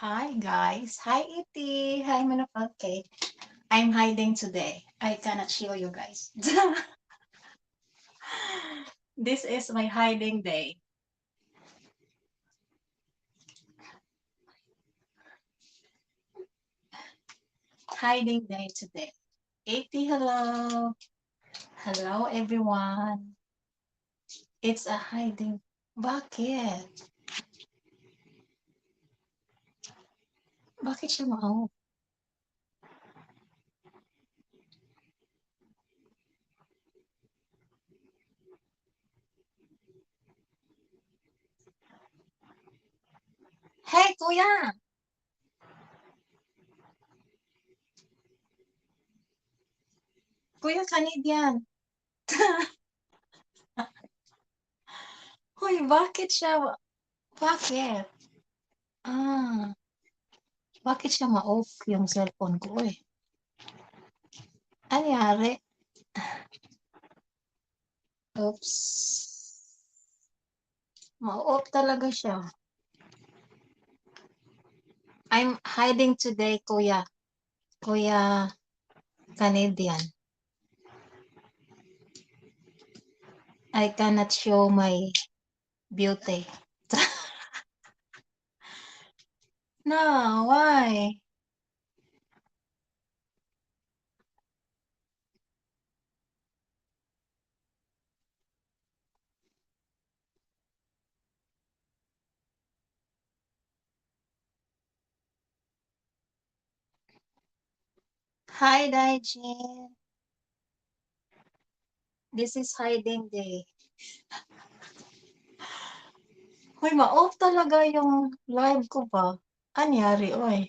Hi guys. Hi Iti. Hi Manapake. I'm hiding today. I cannot show you guys. This is my hiding day. Hiding day today. Iti, hello. Hello everyone. It's a hiding. Bakit? Bakit siya mau? Hey kuya! Kuya Canadian. Hoy, bakit siya? Bakit? Ah, bakit siya ma-off yung cellphone ko eh? Anyari? Oops. Ma-off talaga siya. I'm hiding today, Kuya. Kuya Canadian. I cannot show my beauty. No, why? Hi, Daijin. This is hiding day. Hoy, ma-off talaga yung live ko ba? Anyari, oy?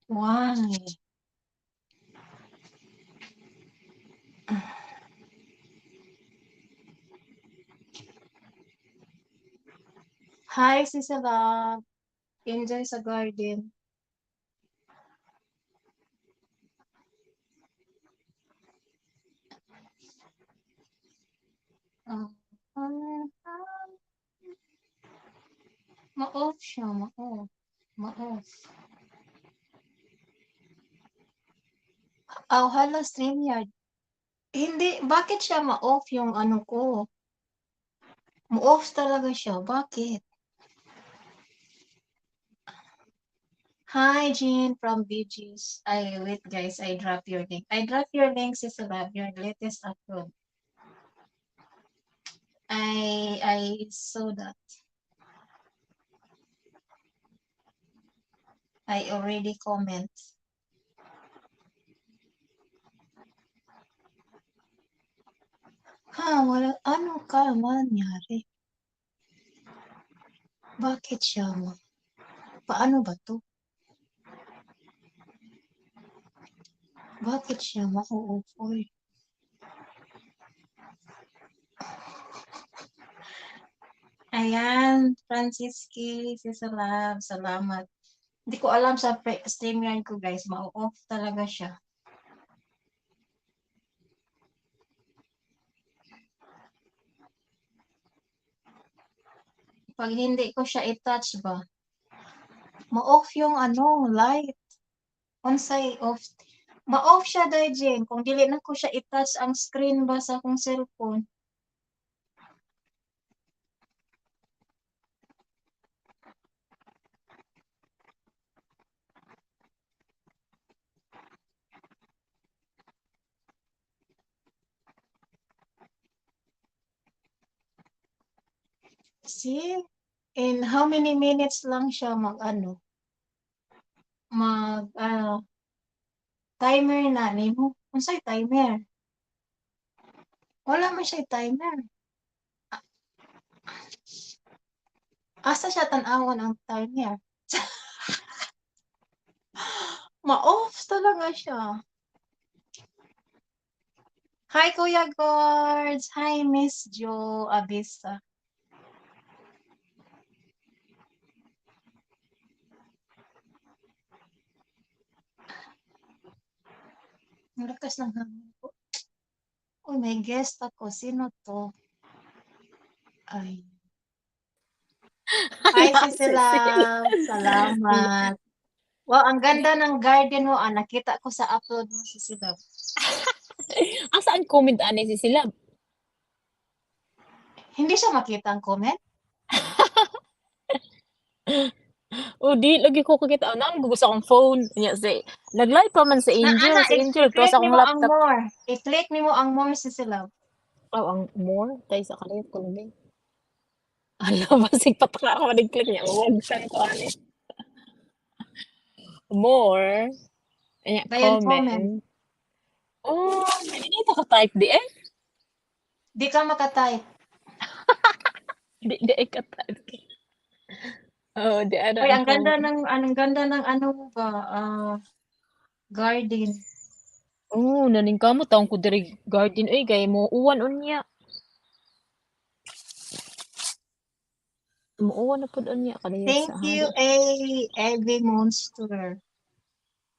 Why? Hi, Sisala. Enjoy sa garden. Uh, ma-off siya, ma-off. Ma-off. Oh, hala, StreamYard. Hindi, bakit siya ma-off yung ano ko? Ma-off talaga siya. Bakit? Hi, Jean from BG's. Wait guys, I drop your link. I drop your link, Sister Lab, your latest upload. I saw that. I already comment. Ha, wala, ano ka nangyari? Bakit siya mo? Paano ba to? Bakit siya ma-off? Oy. Ayan, Francisky, Sister Lab, salamat. Hindi ko alam sa StreamYard ko guys, ma-off talaga siya. Pag hindi ko siya i-touch ba, ma-off yung ano, light. Unsay off. Ma-off siya dahil Jen. Kung dili na ko siya i-touch ang screen ba sa akong cellphone. See? In how many minutes lang siya mag-ano? Mag, timer na. Nimo. Unsay timer? Wala man siya timer. Asa siya tanawon ang timer? Ma-off talaga siya. Hi, Kuya Gords. Hi, Miss Jo Abisa. Ang lakas ng hangin ko. Uy, may guest ako. Sino to? Ay. Hi, Wala si Sil. Sisilab. Salamat. Wow, ang ganda ng garden mo. Nakita ko sa upload mo, Sisilab. Asa ang comment ani si Silab? Hindi siya makita ang comment? O di lagi ko kakita nang gusto akong phone niya si nag-live pa man Na, ana, Si Angel tuwa i-click sa ni akong mo ang laptop. more. I-click ni mo ang more, Sisilab. Oh, ang more tay sa kalit ko lang. Ala basig pataka ako nag-click niya. Wag san ko ani. More anya Dayon comment. comment. Oh, hindi ta ka type di eh. Di ka makatype. Di ay ka type. Oh, di ana Uy, ang comment. ang ganda ng ano mo ba? Garden. Oh, naning kamot taong ko diri garden oy kay mo uwan unya. Mo uwan na pud unya kaniyat Thank sa you, hari. Every Monster.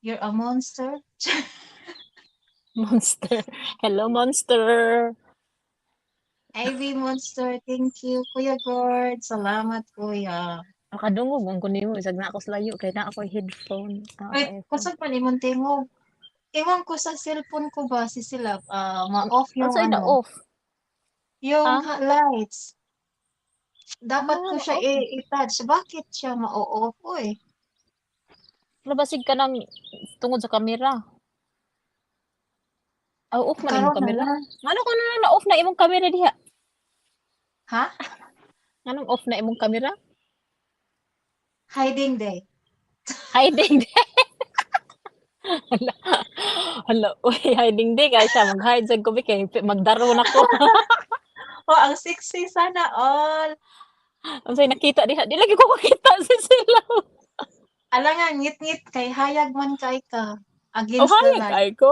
You're a monster? Monster. Hello, monster. Every Monster, thank you, Kuya Gord. Salamat, Kuya. Makadungog ang kunin mo. Isag na ako sa layo. Kaya na ako headphone. Na ako Uy, earphone. kusag pa ni Montego. Ewan ko sa cellphone ko ba, si Silap, ma-off yung Also, na ano, off. yung Ah? lights. Dapat ko siya Ma-off. i-touch. Bakit siya ma-off? Uy, Labasig ka ng tungod sa camera. Ah, off man imong karon na camera. lang. Ano ko na off na imong camera diha? Ha? Anong off na imong camera? Hiding day. Hiding day. Hala. Hala. Uy, hiding day. Kaya siya mag-hide sa kubi. Kaya magdaro na ko. Oh, ang sexy sana all. Ang say nakita diha. Di lagi ko makita si sila. Alangan, ngit-ngit kay hayag man kay ka. Oh, Against the hayag light. kay ko.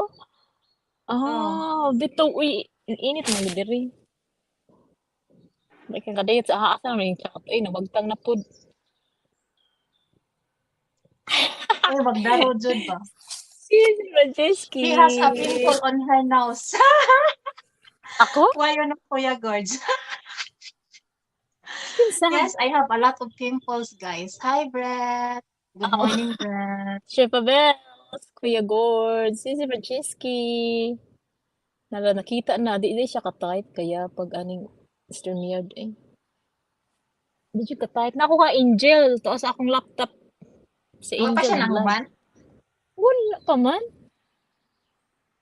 Oh. Ah, bitaw. Uy, init mo diri. May kang kadayat sa haasa na yung chat. Ay, nabagtang na pud. Uy, magdaro jud ba? Si Franceschi. She has a pimple on her nose. Ako? Why yun, Kuya Gorge? Kinsa? Yes, I have a lot of pimples, guys. Hi, Brett. Good Ako. morning, Brett. Chef Abels. Kuya Gord. Si Franceschi. Nakita na. Di siya ka-type. Kaya pag aning StreamYard eh. Di siya ka-type. Na ako ka Angel. To sa akong laptop. Si Wa pa Angel siya nag-live. nahuman? Wala pa man.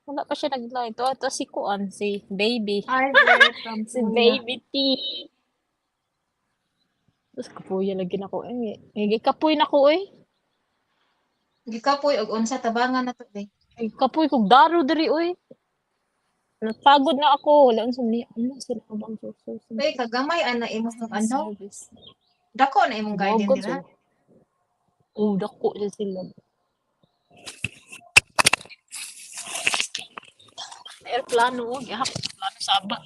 Wala pa siya nag-live. To si Kuan. Si Baby. Hi, Brett from Si Kuya. Baby T. Tapos kapuya lagi na ko eh. Kapuy na ko eh. Gikapoy og unsa tabangan na to, day. Kapoy kog daro diri oy. Napagod na ako. Wala unsa ni. Ano sila ka bang Uy, kagamay ana imong ano? service. Dako na imong garden Bogod dira. sila. Oh, dako sila. Aeroplano oh, gihap plano sa aba.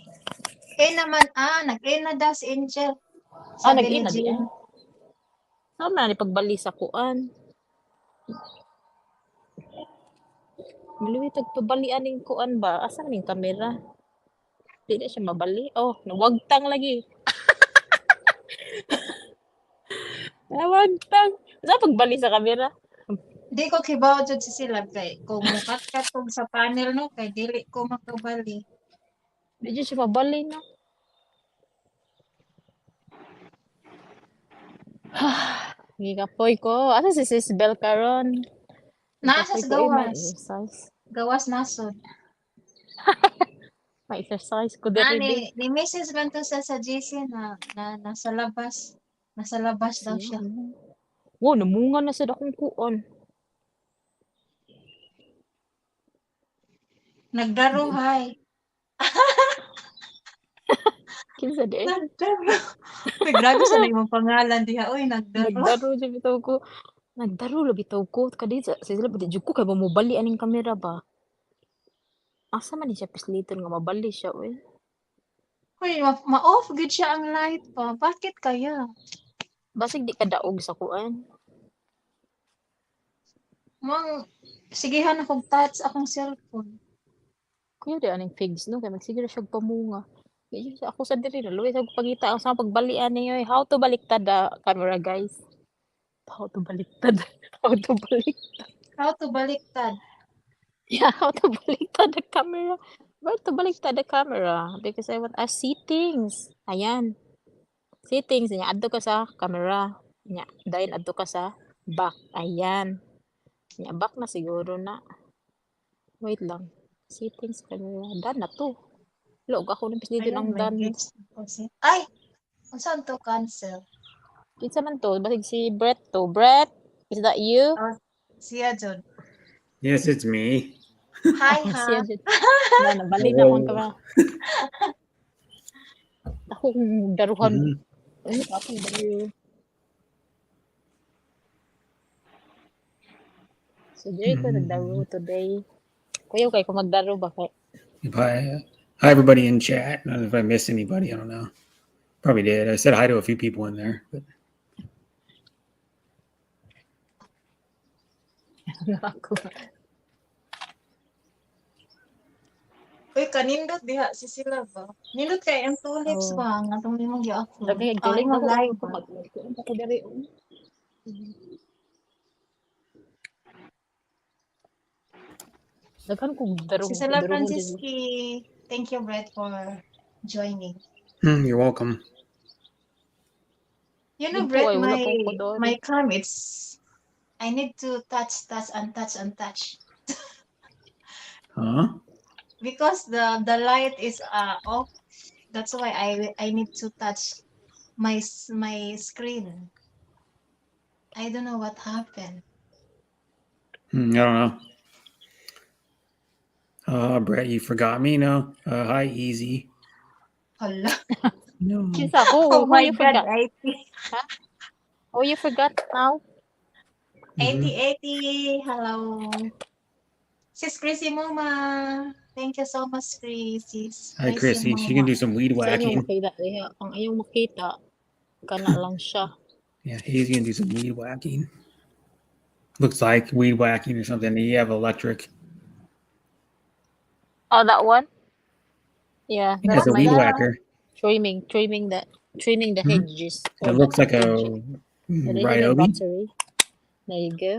Naman, nag-in na daw si Angel. Ah, Sabi ni nag-ina di Jean. eh. Saan man ni pagbali sa kuan. Maluwi tagpabalian ning kuan ba? Asa man ning kamera? Di na siya mabali. Oh, nawagtang lagi. Nawagtang. Sa pagbali sa kamera? Di ko kibaw jud si sila kay kung mukat-kat kog sa panel no kay dili ko makabali. Di dyan siya mabali na. Gigapoy ko. Asa si Sis Bel karon? Nasa Gigapoy sa ko may gawas. exercise. Gawas nasod. May exercise ko Ah, diri ni, di. ni Mrs. man to sa GC na nasa labas. Nasa labas daw Siya. siya. Wow, namunga na sa dakong kuon. Nagdaruhay. Kinsa di eh. Nagdaro. Uy, grabe sa na imong pangalan diha. Uy, nagdaro. Nagdaro siya bitaw ko. Nagdaro la bitaw ko. Kadi sa sila ba di ko kay ba mo bali aning kamera ba? Asa man ni siya pisliton nga mabali siya oy. Uy, ma-off gud siya ang light pa. Bakit kaya? Basig di ka daog sa kuan. Mang, sigihan akong touch akong cellphone. Kuya di aning figs no kay magsiguro siya pamunga. Di ako sa diri naluoy sa pangita ang sa pagbalian niyo how to baliktad the camera guys. How to baliktad. How to baliktad. How to baliktad? Yeah, how to baliktad the camera. Where to baliktad the camera? Because I want settings. Ayan. Settings niya adto ka sa camera. Nya dayon adto ka sa back. Ayan. Nya back na siguro na. Wait lang. Settings camera. Done na to. Log ako nang dito Ayan, ang may done. gates. Ay! Saan to cancel? Kinsa man to? Basig si Brett to. Brett, is that you? Oh, siya Jud. Yes, it's me. Hi, Siya ha? dyan. Na, nabali na akong Hello. kama. Akong daruhan. Mhm. Ano pa akong daruhan? So, diri ko nagdaro today. Kuya, kay kung magdaro ba kay? Hi, everybody in chat. I don't know if I missed anybody. I don't know. Probably did. I said hi to a few people in there. But Ako. Uy, kanindot diha si sila ba? Nindot kay ang tulips Oh. ba? Nga itong limang gi-upload. Lagi nagtuling imo ako. live Ako ba? mag- ako dari. Daghan kong daro. Si Sila daruhon din. Franciski, thank you, Brett, for joining. you're welcome. You know, Dito Brett, ay wala pong kodoro. my cam, I need to touch, untouch. Huh? Because the light is off. That's why I need to touch my screen. I don't know what happened. I don't know. Brett, you forgot me? No. Hi, Easy. Hala. No. Kinsa ko? Oh Who my you God, forgot? 80. Oh, you forgot now? 80. Hello. Sis Chrissy Moma. Thank you so much, Sis. Hi, Chrissy. She can do some weed Saan yung whacking. makita? Ang ayong makita, kana lang siya. Yeah, he's gonna do some weed whacking. Looks like weed whacking or something. You have electric. Oh, that one? Yeah, Yeah, that's it's a my weed that? whacker. trimming the Mhm. hedges. or It the looks like a hedge. There is a Ryobi. battery. There you go.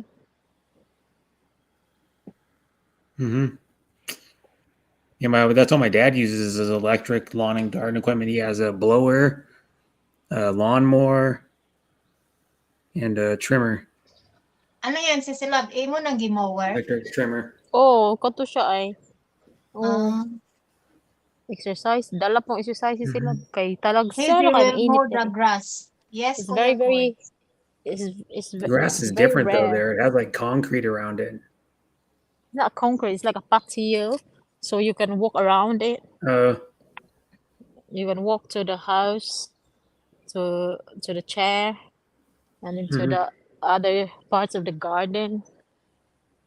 Yeah, that's all my dad uses is electric lawn and garden equipment. He has a blower, a lawnmower, and a trimmer. Ano yan, si Silab? Imo nang gimower? Electric trimmer. Oh, kato siya ay. Oh, Um, exercise. Dala pong exercise sila. Kay talag Maybe siya na kay we'll mow mainit. the grass. Yes, It's Kuya very, Koy. it's The grass is very different though. rare. There, it has like concrete around it. It's not concrete. It's like a patio, so you can walk around it. You can walk to the house, to the chair, and into Mhm. the other parts of the garden,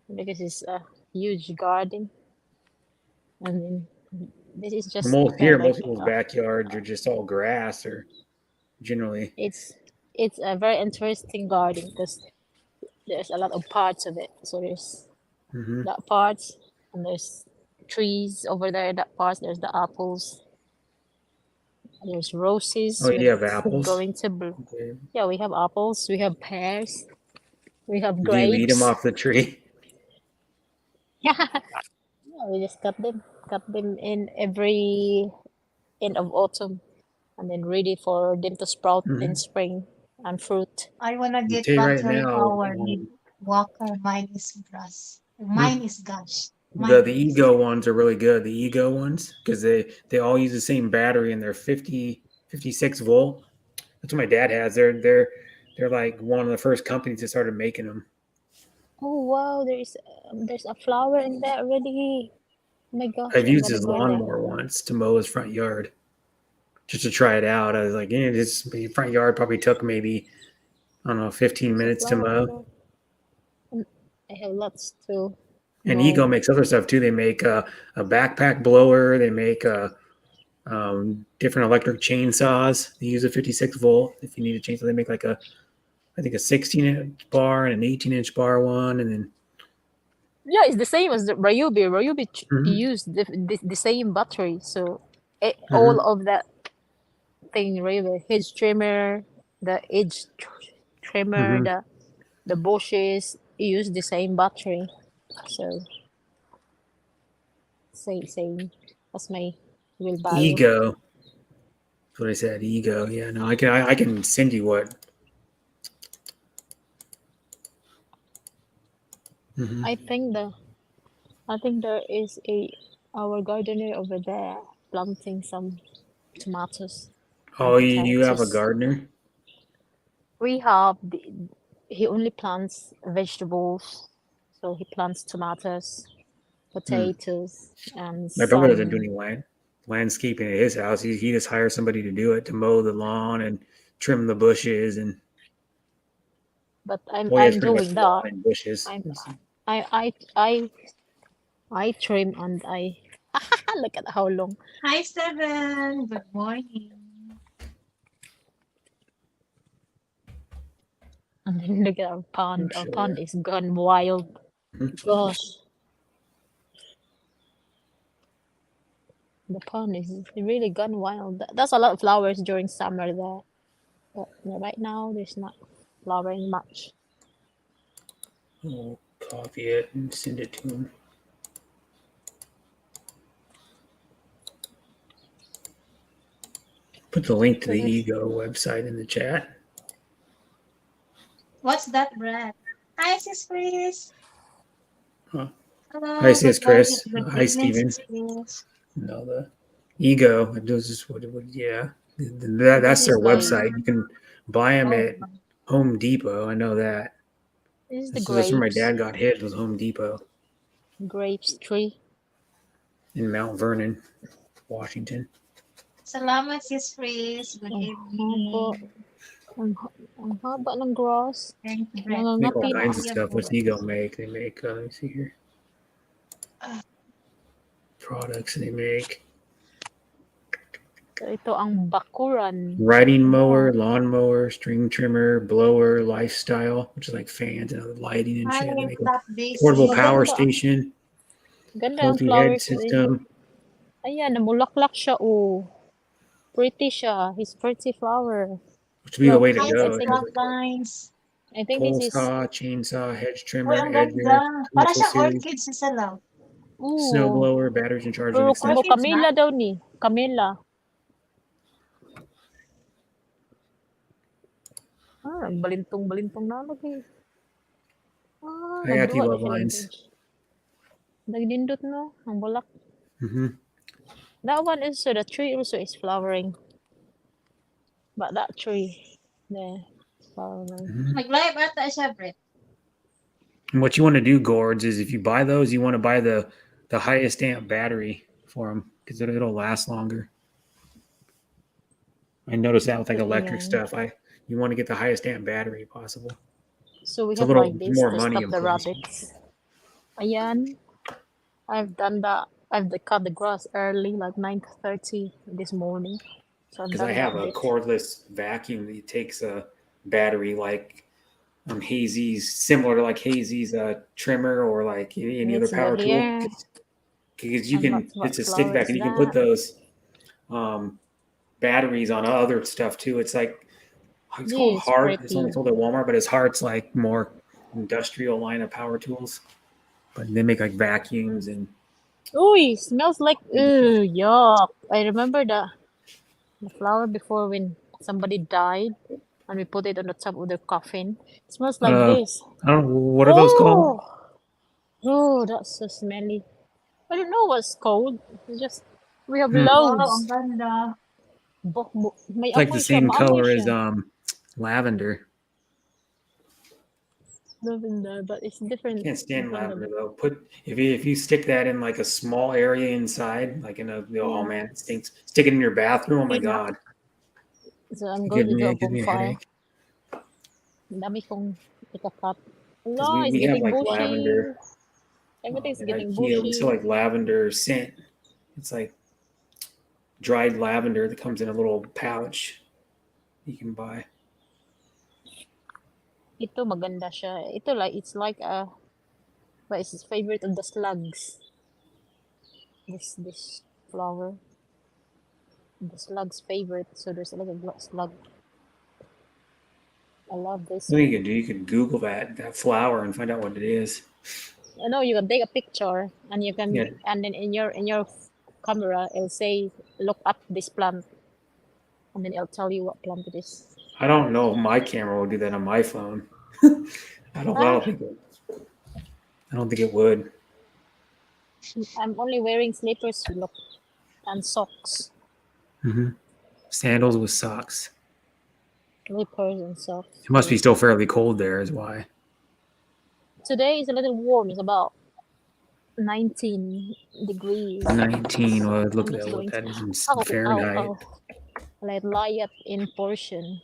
because it's a huge garden. I mean, this is just Most here, like, most people's backyards are just all grass, or generally. it's a very interesting garden because there's a lot of parts of it. So there's Mhm. that parts, and there's trees over there. That parts there's the apples. There's roses. Oh, you have apples. Going to Okay. yeah, we have apples. We have pears. We have Do you eat them grapes. off the tree? Yeah, we just cut them in every end of autumn, and then ready for them to sprout in spring and fruit. I wanna get tell you right battery now, power with walker. Mine is grass. Mine is gosh. The Ego ones are really good. The Ego ones, because they all use the same battery and they're 56 volt. That's what my dad has. They're like one of the first companies that started making them. Oh wow, there's a flower in there already. Oh my gosh, I've I'm used gonna his go there. lawnmower once to mow his front yard, just to try it out. I was like, this front yard probably took maybe, I don't know, 15 minutes to mow. I have lots too. And Ego makes other stuff too. They make a backpack blower. They make different electric chainsaws. They use a 56 volt. If you need a chainsaw, they make like I think a 16-inch bar and an 18-inch bar one, and then yeah, it's the same as the Ryobi. Ryobi Mhm. used the same battery, so all of that thing, really. Hedge trimmer, the edge trimmer, Mhm. the bushes, you use the same battery. So same. That's my wheelbarrow. Ego. That's what I said. Ego. Yeah. No, I can send you what. Mhm. I think there is our gardener over there planting some tomatoes and Oh, you have a potatoes. gardener? We have he only plants vegetables, so he plants tomatoes, potatoes, and My brother doesn't do some. any landscaping at his house. He just hires somebody to do it, to mow the lawn and trim the bushes, and But well, yeah, it's I'm pretty much doing lawn that. and bushes. I'm I trim and I look at how long. Hi, Seven. Good morning. And then look at our pond. Our Sure. pond is gone wild. Mhm. Gosh, the pond is really gone wild. That's a lot of flowers during summer there. But right now there's not flowering much. I'll copy it and send it to him. Put the link to So the that's Ego website in the chat. What's that, Brad? Hi, Sis Chris. Huh. Hello. Hi, sis Good morning. Chris. Good Hi, evening, Steven. Sis Chris. No, the Ego. This is what it would. Yeah, that's this their is like website. You can buy them Oh, at Home Depot. I know that. this is the This is where my grapes dad got hit. Was Home Depot tree. in Mount Vernon, Washington. salamat, Sis Chris. Good Ang haba, evening. ang haba ng grass. Thank you, Brad. Make all Nangangapit. kinds of stuff. What's Ego make? They make. Let me see here. Products they make. So ito ang bakuran. Riding mower, lawn mower, string trimmer, blower, lifestyle, which is like fans and other lighting and Hi, shit. They make a Top Daisy. portable power Maganda. station, Ganda ang multi-head flowers. system. Ayan, namulaklak siya. Oh, pretty siya. His pretty flower. Which would be the Look, way to Hi, I go. Sis It think has like Frontlines. I think pole this is. saw, chainsaw, hedge Uy, trimmer, ang edger, ganda. Para tool siyang series, orchid sa salaw. snow Ooh, blower, batteries and charging pero extension. kumo Orchids Camila na? daw ni. Camila. Balintong-balintong na lagi. I got Nagduwa na love siya lines. nag-edge. Nagdindot no, ang bulak. Mm-hmm. That one is so the tree also is flowering. But that tree, the flowering. Mag-live ata siya, Brett. And what you want to do, Gourds, is if you buy those, you want to buy the highest amp battery for them because it'll last longer. I noticed that with like electric Ayan. stuff. You want to get the highest amp battery possible. So we It's a have little like this more to money stop the inflation. rabbits. Ayan. I've done that. I've cut the grass early, like 9:30 this morning. So I've Because I done have that a bit. cordless vacuum that takes a battery like Hazy's, similar to like Hazy's trimmer or like any other Let's go power tool. here. Because you And can, what it's a stick flower back is and you can put that? those batteries on other stuff too. It's like, it's called This Hart. It's only pretty. sold at Walmart, but it's Hart's like more industrial line of power tools. But they make like vacuums and Ooh, smells like yuck. I remember the flower before when somebody died and we put it on the top of the coffin. It smells like this. I don't know, what are those called? Oh, that's so smelly. I don't know what's called. It's just we have Wow, loads. ang ganda. May It's like amoy the siya, same maamoy color as siya. lavender. Lavender, but it's different. Can't stand different lavender though. If you stick that in like a small area inside, like in oh man, it stinks. Stick it in your bathroom. Oh my god, So I'm going to do a it gives me a bonfire. headache. Ang dami kong ikakat. Because No, it's we have getting like bushy. lavender. Everything's At getting IKEA, we bushy. sell like lavender scent. It's like dried lavender that comes in a little pouch you can buy. Ito maganda siya. Ito like it's like but it's his favorite of the slugs. This flower. the slug's favorite. So there's a lot of slug. I love this. What you can do, you can Google that flower and find out what it is. No, you can take a picture and you can, Yeah. and then in your camera, it'll say, look up this plant, and then it'll tell you what plant it is. I don't know if my camera will do that on my phone. I don't think it would. I'm only wearing slippers, look, and socks. Mm-hmm. Sandals with socks. Slippers and socks. It must be still fairly cold there, is why. Today is a little warm. It's about 19 degrees. 19. Well, look I'm at just that, what going that is in Ow, Fahrenheit. ow, ow. Like light in portion.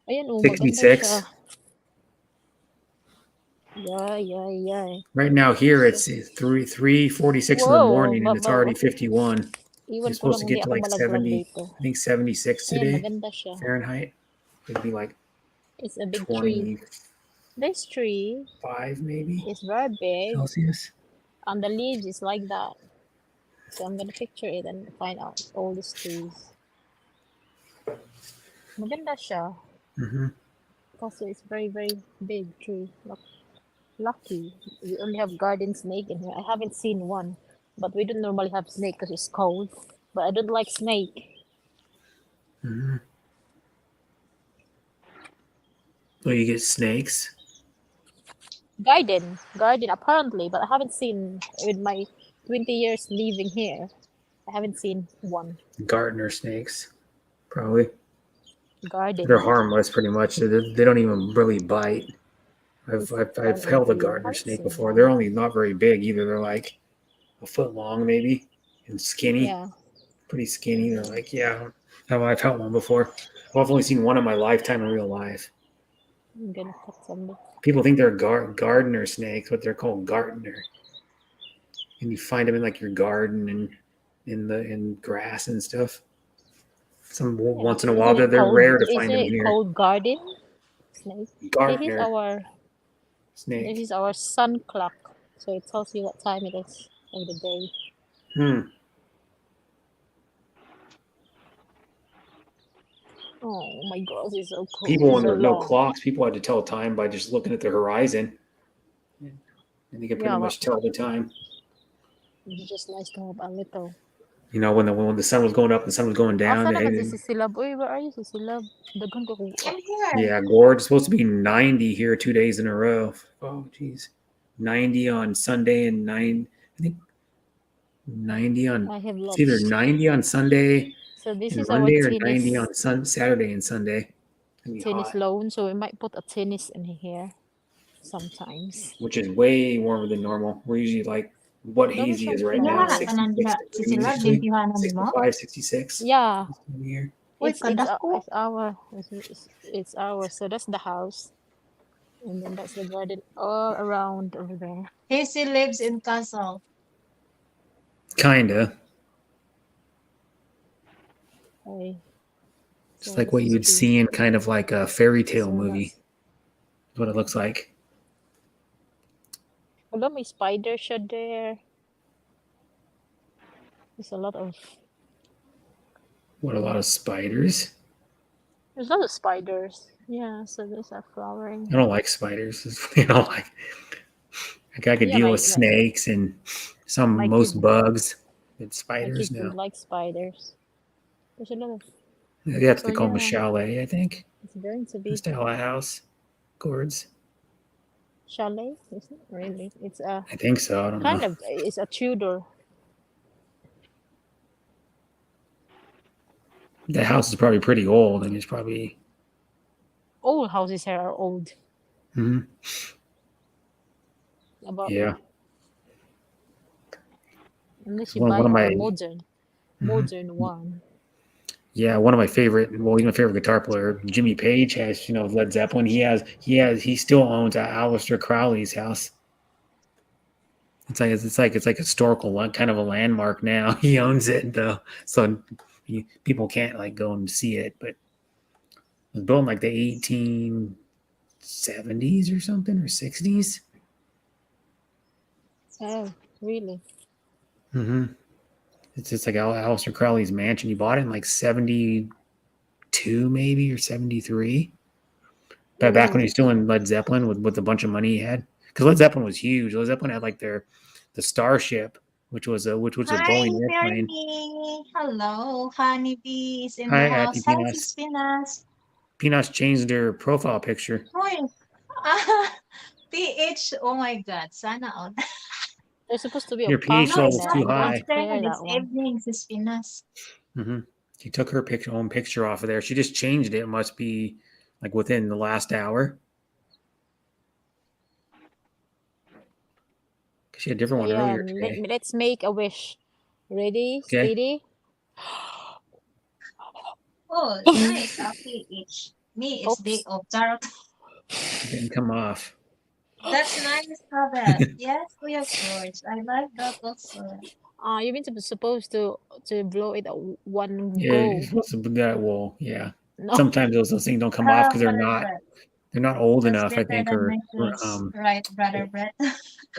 Ayan, oh, 66. maganda siya. Yeah. Right now here it's 3:46 in the Whoa, morning and it's already 51. Iwan You're ko supposed lang to hindi get to ako like malaglag 70, dito. I think 76 Ayan, today, maganda siya. Fahrenheit. It'd be like It's a big tree. 25 This tree maybe is very big, Celsius. and the leaves is like that. So I'm gonna picture it and find out all these trees. Maganda siya. Mm-hmm. Kasi it's very, very big tree. Look, lucky. We only have garden snake in here. I haven't seen one. But we don't normally have snake because it's cold. But I don't like snake. Mm-hmm. Well, you get snakes. Garden apparently, but I haven't seen with my 20 years living here. I haven't seen one. Gardener snakes, probably. Garden. They're harmless, pretty much. They don't even really bite. I've held a gardener snake before. They're only not very big either. They're like a foot long, maybe, and skinny. Yeah. Pretty skinny. They're like, yeah, I've held one before. Well, I've only seen one in my lifetime in real life. I'm gonna cut some. People think they're gardener snakes, but they're called gardener. And you find them in like your garden and in grass and stuff. Once in a while, they're rare to find them here. Is it called garden snake? Gardener snake. This is our sun clock, so it tells you what time it is of the day. Oh my God, it's so cold. People, when there are no clocks, people had to tell time by just looking at the horizon. And you can pretty much tell the time. It's just nice to have a little. You know, when the sun was going up and the sun was going down. Asa naman si Sisilab? Uy, where are you, Sisilab? Dagan ko. I'm here. Yeah, Gord, it's supposed to be 90 here 2 days in a row. Oh, geez. 90 on Sunday and 90 on. I have It's either 90 on Sunday. So this and is Monday our or 90 on Saturday and Sunday. Tennis lawn, so we might put a tennis in here sometimes. Which is way warmer than normal. We're usually like what hazy is right now. 65, 66. Yeah. Here. It's ours. So that's the house. And then that's the garden all around over there. Hazy lives in Castle. Kinda. Okay. It's like what you'd see in kind of like a fairy tale movie. That's what it looks like. Hello, my spider shed there. There's a lot of. What, a lot of spiders? There's a lot of spiders. Yeah, so these are flowering. I don't like spiders. You know, like I could deal with snakes and most bugs. But spiders, no. Like spiders. There's a lot of. They have to call them a chalet, I think. It's going to be a style of house. Gourds. Chalet? Isn't it really? It's a. I think so. I don't know. Kind of. It's a Tudor. The house is probably pretty old, and it's probably. All houses here are old. Mm-hmm. Yeah. Unless you buy a modern one. Yeah, one of my favorite, he's my favorite guitar player, Jimmy Page, has, Led Zeppelin. He still owns Aleister Crowley's house. It's like historical, kind of a landmark now. He owns it though, so people can't like go and see it. But it was built in like the 1870s or something, or 60s. Oh, really? Mm-hmm. It's just like Aleister Crowley's mansion. He bought it in like 72 maybe or 73. But back when he was still in Led Zeppelin with a bunch of money he had. Because Led Zeppelin was huge. Led Zeppelin had like the Starship, which was a Hi, Boeing airplane. Mary. Hello, Honeybee is in the Hi, house. Happy Hi, Peanuts. Sis Pinas. Peanuts changed their profile picture. Hoy. PH. Oh my God. Sana all. There's supposed to be a Your pH pump in level's there. too I want high. to clear This that one. evening, Sis Pinas. She took her own picture off of there. She just changed it. It must be like within the last hour. Because she had a different one earlier today. Let's make a wish. Ready, Okay. steady. Oh, nice. PH. Me, it's day Oops. of tarot. It didn't come off. That's nice, Habet. Yes, we have words. I like that also. You've been supposed to blow it at one Yeah, go. you're supposed to put that. Well, yeah. No. Sometimes those things don't come off because they're not old That's enough, I better think, than or my face. Right, brother Brett.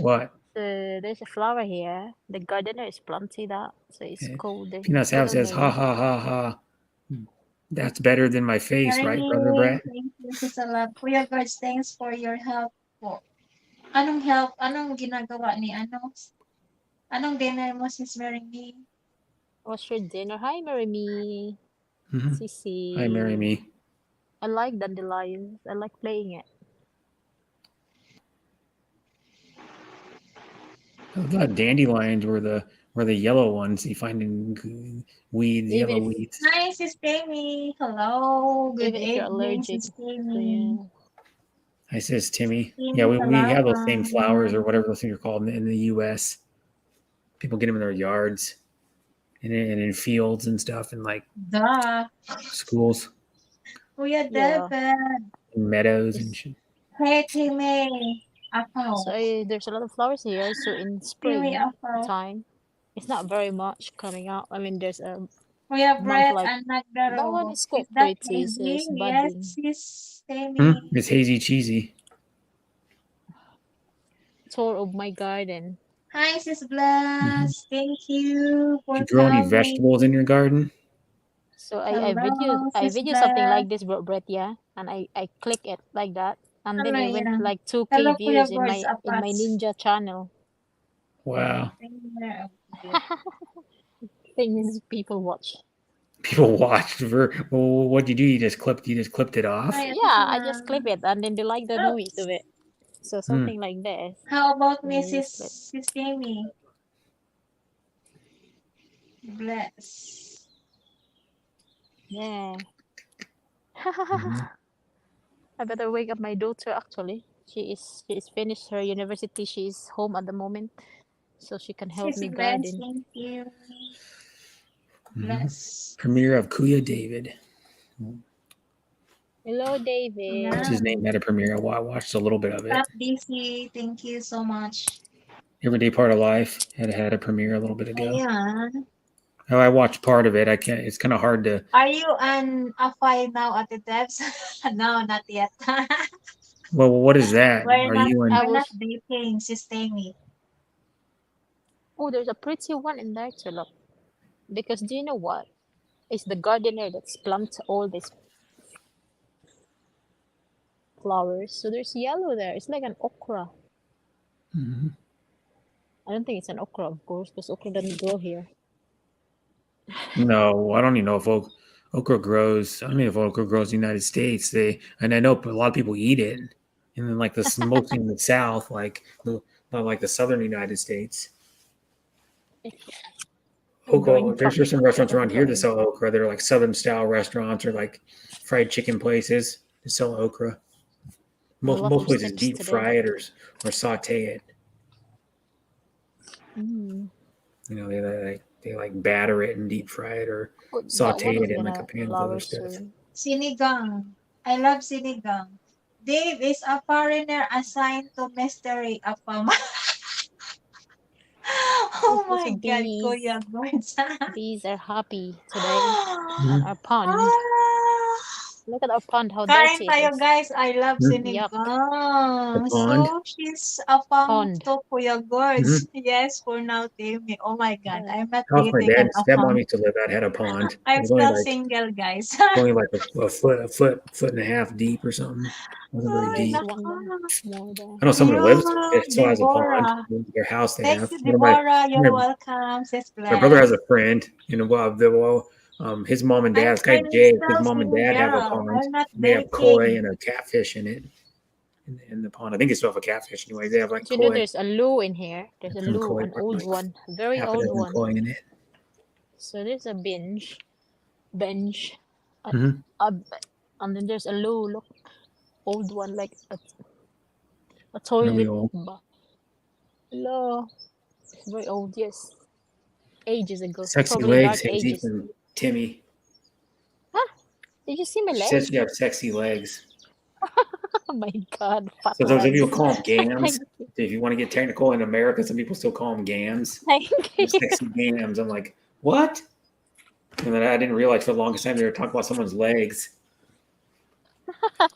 what? There's a flower here. The gardener is planting that, so it's cold. Peanuts House says, ha ha ha ha. That's better than my face, right, Brother Brett? Thank you, Sisalab. Kuya Birds, thanks for your help po. Anong help? Anong ginagawa ni ano? Anong dinner mo, Sis Mary Me? What's your dinner? Hi, Mary Me. Sissy. Hi, Mary Me. I like dandelions. I like playing it. Dandelions were the yellow ones you find in weeds, yellow weeds. Hi, Sis Tammy. Hello. Good Even if you're evening, allergic. Sis Tammy. Hi, Sis Timmy. Timmy, Yeah, we have those same salamat. flowers or whatever those things are called in the U.S. People get them in their yards and in fields and stuff and like schools. Kuya David. Meadows and shit. Hey, Timmy. So there's a lot of flowers here. So in spring time, it's not very much coming out. I mean, there's a Kuya Brett like and Nagdaro. that one is quite pretty. So it's budding. Yes, Sis Tammy. It's hazy cheesy. Tour of my garden. Hi, Sis Blas. Thank you for Do you grow any vegetables in your garden? So I video something like this, Brett, yeah, and I click it like that, and then it went like 2K views in my Ninja channel. Wow. Things people watch. People watch. Well, what do? You just clipped it off? Yeah, I just clip it, and then they like the noise of it. So something like this. How about Sis Tammy? Bless. Yeah. I better wake up my daughter. Actually, she is finished her university. She is home at the moment, so she can help me garden. Thank you. Bless. Premiere of Kuya David. Hello, David. What's his name? Had a premiere. I watched a little bit of it. DC, thank you so much. Everyday Part of Life had a premiere a little bit ago. Yeah. Oh, I watched part of it. I can't. It's kind of hard to. Are you an A5 now at the devs? No, not yet. Well, what is that? We're not I dating, Sis Tammy. Oh, there's a pretty one in there to look. Because do you know what? It's the gardener that's planted all these flowers. So there's yellow there. It's like an okra. I don't think it's an okra, of course, because okra doesn't grow here. No, I don't even know if okra grows. I don't know if okra grows in the United States. And I know a lot of people eat it, and then like the mostly in the South, like the southern United States. Okra. There's some restaurants around here that sell okra. They're like Southern style restaurants or like fried chicken places that sell okra. Most places deep fry it or saute it. You know, they like batter it and deep fry it or saute it in like a pan with other stuff. Sinigang. I love sinigang. Dave is a foreigner assigned to mystery Apama. Oh my God, Kuya Birds. Bees are happy today. Our pond. Look at our pond, how Kain dirty it tayo is. guys, I love Hmm. Yuck. sinigang. The pond. So, she's a fan Pond. to Kuya Mhm. Gorge. Yes, for now, Timmy. Oh my God, I'm not House my dating dad an and stepmom afam. used to live at had a pond. It I'm was only still like single, guys. a foot and a half deep or something. It wasn't very Ay, There's deep. one nako. more there. I know someone who lives there. Yeah, It still has a pond. Deborah. Their house they Thank have. you, One of my Deborah. You're my, welcome, Sis my brother has Glenn. a friend. His mom and dad. This guy I'm Jake. His still mom and dad have a single. pond. I'm not And they have koi dating. and a catfish in it. In the pond. I think they still have a catfish anyway. They have like Do you know koi. there's a loo in here? There's a Some loo, koi, an probably old like one, very half a old dozen one. koi in it. So there's a bench, a, Mhm. and then there's a loo. Look, old one, like a Really toilet. old. Hello, it's very old. Yes, ages ago, Sexy probably legs, dark Hazy ages. from Timmy. Huh? Did you see my She legs? says you have sexy legs. Oh my God, fat So some legs. people call them gams. Thank you. If you want to get technical in America, some people still call them gams. Thank They're you. sexy gams. I'm like, what? And then I didn't realize for the longest time they were talking about someone's legs. But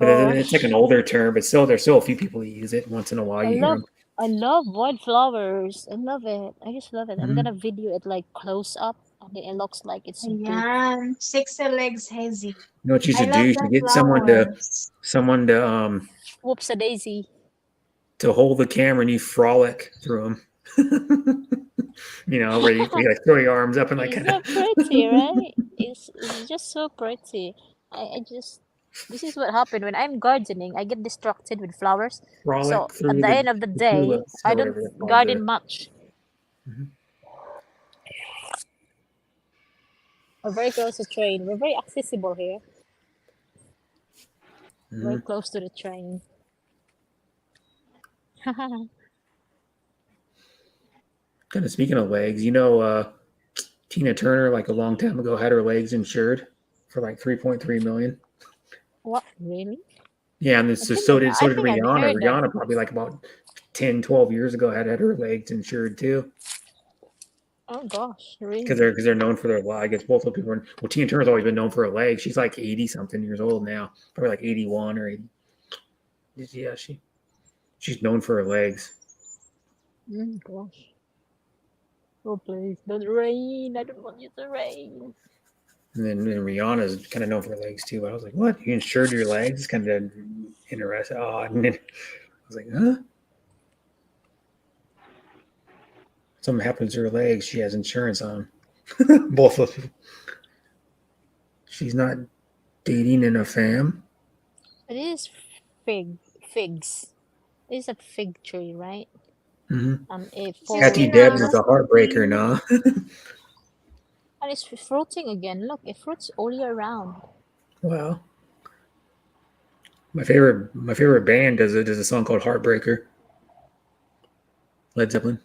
it's like Gosh, an older term, but still, there's still a few people who use it once in a while. I You hear love them. I love wildflowers. I love it. I just love it. I'm Mhm. gonna video it like close up, and then it looks like it's big. Ayan. 6 legs, Hazy. You know what you I should do? love You the should get flowers. someone Whoops a daisy. to hold the camera and you frolic through them. Where you like throw your arms up and like It's kind so of pretty, right? It's just so pretty. I just this is what happened when I'm gardening. I get distracted with flowers. So frolic at through the end of the the day, tulips I or don't whatever they're called. garden much. Mhm. We're very close to train. We're very accessible here. Very Mhm. close to the train. Kind of speaking of legs, Tina Turner, like a long time ago, had her legs insured for like 3.3 million. What really? Yeah, and I this think so I've, did I think I've Rihanna. heard that. Rihanna probably like about 10, 12 years ago had her legs insured too. Oh gosh, really? Because they're known for their legs. I guess both of people. Well, Tina Turner's always been known for her legs. She's like 80 something years old now, probably like 81 or 80. Yeah, she's known for her legs. Gosh. Oh please, don't rain. I don't want you to rain. And then Rihanna's kind of known for her legs too. But I was like, what? You insured your legs? Kind of interesting. Oh, and then I was like, huh? Something happens to her legs, she has insurance on both of them. She's not dating in a fam. It is figs. It is a fig tree, right? Mm-hmm. It Sis falls. Kathy Tina, Debs is a Sis heartbreaker, Tina. nah. And it's fruiting again. Look, it fruits all year round. Wow. My favorite band does a song called Heartbreaker. Led Zeppelin.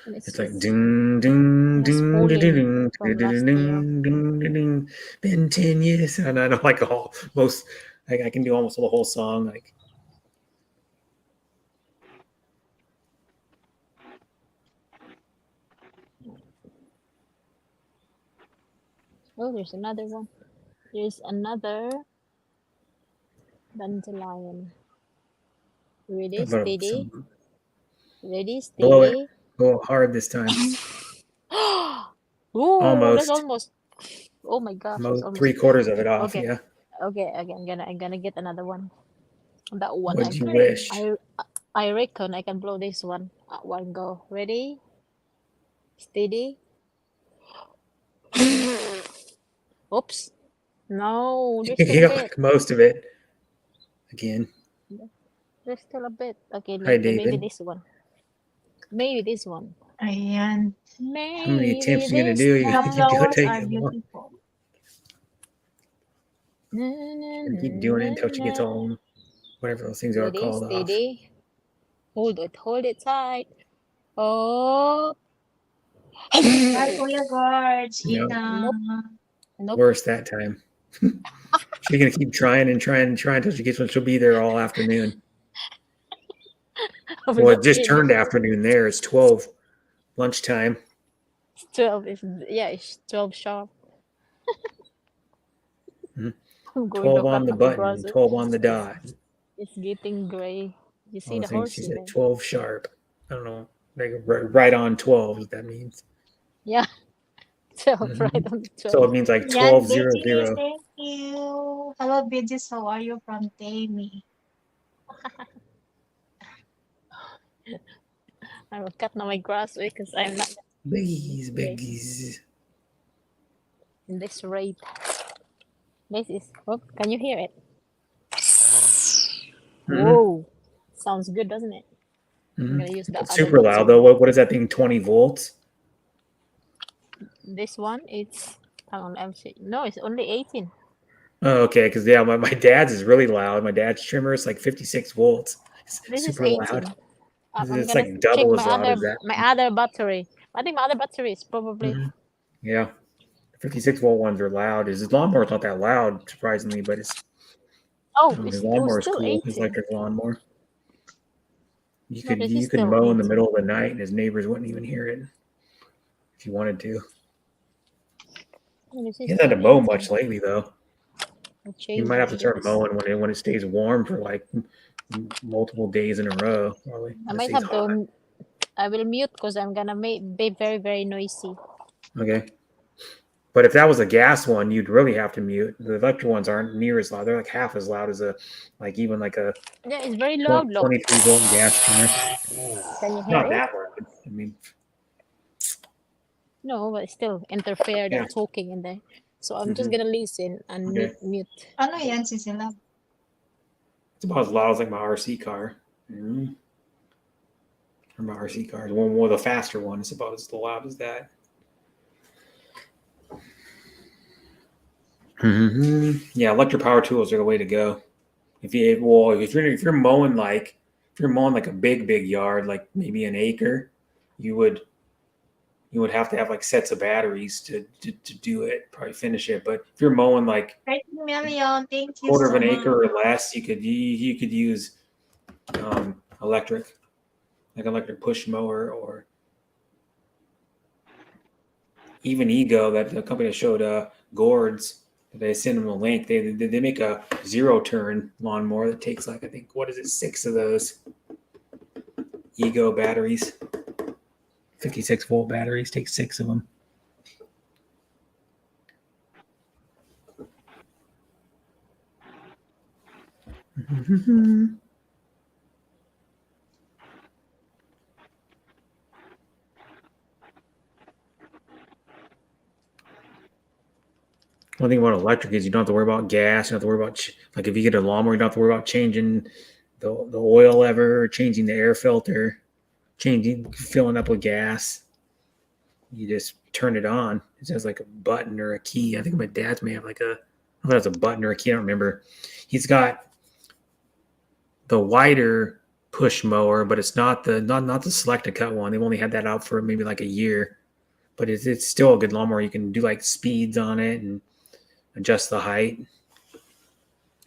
And It's like ding ding and it's ding falling ding from ding last ding year. ding ding ding. Been 10 years, and I know like most. I can do almost the whole song. Like Oh, there's another one. There's another dandelion. Ready, a little steady. some Ready, blow it, steady. go hard this time. Ooh, that's Almost. almost. Oh my gosh, that's almost. 3/4 of it off. Okay, Yeah. okay. I'm gonna get another one. That one. Would you wish? I reckon I can blow this one at one go. Ready, steady. Oops. No, there's still a Yeah, bit. like most of it. Again. There's still a bit. Okay, Hi, maybe David. this one. Maybe this one. Ayan. How many Maybe attempts are you gonna this do? You The one. keep doing flowers it. are beautiful. You keep doing it until she gets all whatever those things are Ready, called off. steady. Hold it tight. Oh. Bye, Kuya Gorge. Yep. Ina. Nope. Worse that time. She's gonna keep trying and trying and trying until she gets one. She'll be there all afternoon. Well, it just turned afternoon there. It's 12 lunchtime. It's 12. It's 12 sharp. I'm going 12 to on cut the off the button, grass. 12 on the dot. It's getting gray. You see Oh, the I think she horsey said there? 12 sharp. I don't know. Like right on 12, what that means. Yeah, 12 Mhm. right on the So 12. it means like Yan, 1200. Beijis, thank you. Hello, Beijis. How are you from Tammy? I will cut now my grass because I'm not Biggies, Okay. biggies. in this rate. This is, oh, can you hear it? Mhm. Whoa, sounds good, doesn't it? I'm Mhm. gonna use the It's other super loud battery. though. What is that thing? 20 volts? This one, it's, hang on, no, it's only 18. Oh, okay. Because yeah, my dad's is really loud. My dad's trimmer is like 56 volts. It's This is super 18. loud. I'm It's gonna like check double as loud as that. my other battery. I think my other battery is probably, Mhm. Yeah. The 56 volt ones are loud. His lawnmower's not that loud, surprisingly, but his oh, his it was lawnmower is still cool. His 18. electric lawnmower. You No, could this is you could still mow in the 18. middle of the night and his neighbors wouldn't even hear it if you wanted to. No, this He is hasn't had still to mow 18. much lately though. I'll You change might have to it start because mowing when it stays warm for like multiple days in a row. Probably I when it might stays have hot. to, I will mute because I'm gonna be very, very noisy. Okay. But if that was a gas one, you'd really have to mute. The electric ones aren't near as loud. They're like half as loud as even like a Yeah, it's very loud, look. 23 volt gas trimmer. Can you hear Not it? that loud. I mean, No, but still interfere yeah. that talking in there. So I'm just gonna listen and Okay. mute. Ano yan, Sisila? It's about as loud as like my RC car. Mhm. Or my RC car. One more the faster one. It's about as loud as that. Yeah, electric power tools are the way to go. If you're mowing like a big yard, like maybe an acre, you would have to have like sets of batteries to do it, probably finish it. But if you're mowing like 13 million. Thank you quarter of so an much. acre or less, you could use electric, like electric push mower, or even Ego, that the company that showed Gord's. They send them a link. They make a 0-turn lawnmower that takes like, I think, what is it, 6 of those Ego batteries, 56 volt batteries. Take 6 of them. One thing about electric is you don't have to worry about gas. You don't have to worry about like if you get a lawnmower, you don't have to worry about changing the oil lever, changing the air filter, filling up with gas. You just turn it on. It has like a button or a key. I think my dad's may have like I don't know if it's a button or a key. I don't remember. He's got the wider push mower, but it's not the select to cut one. They've only had that out for maybe like a year, but it's still a good lawnmower. You can do like speeds on it and adjust the height.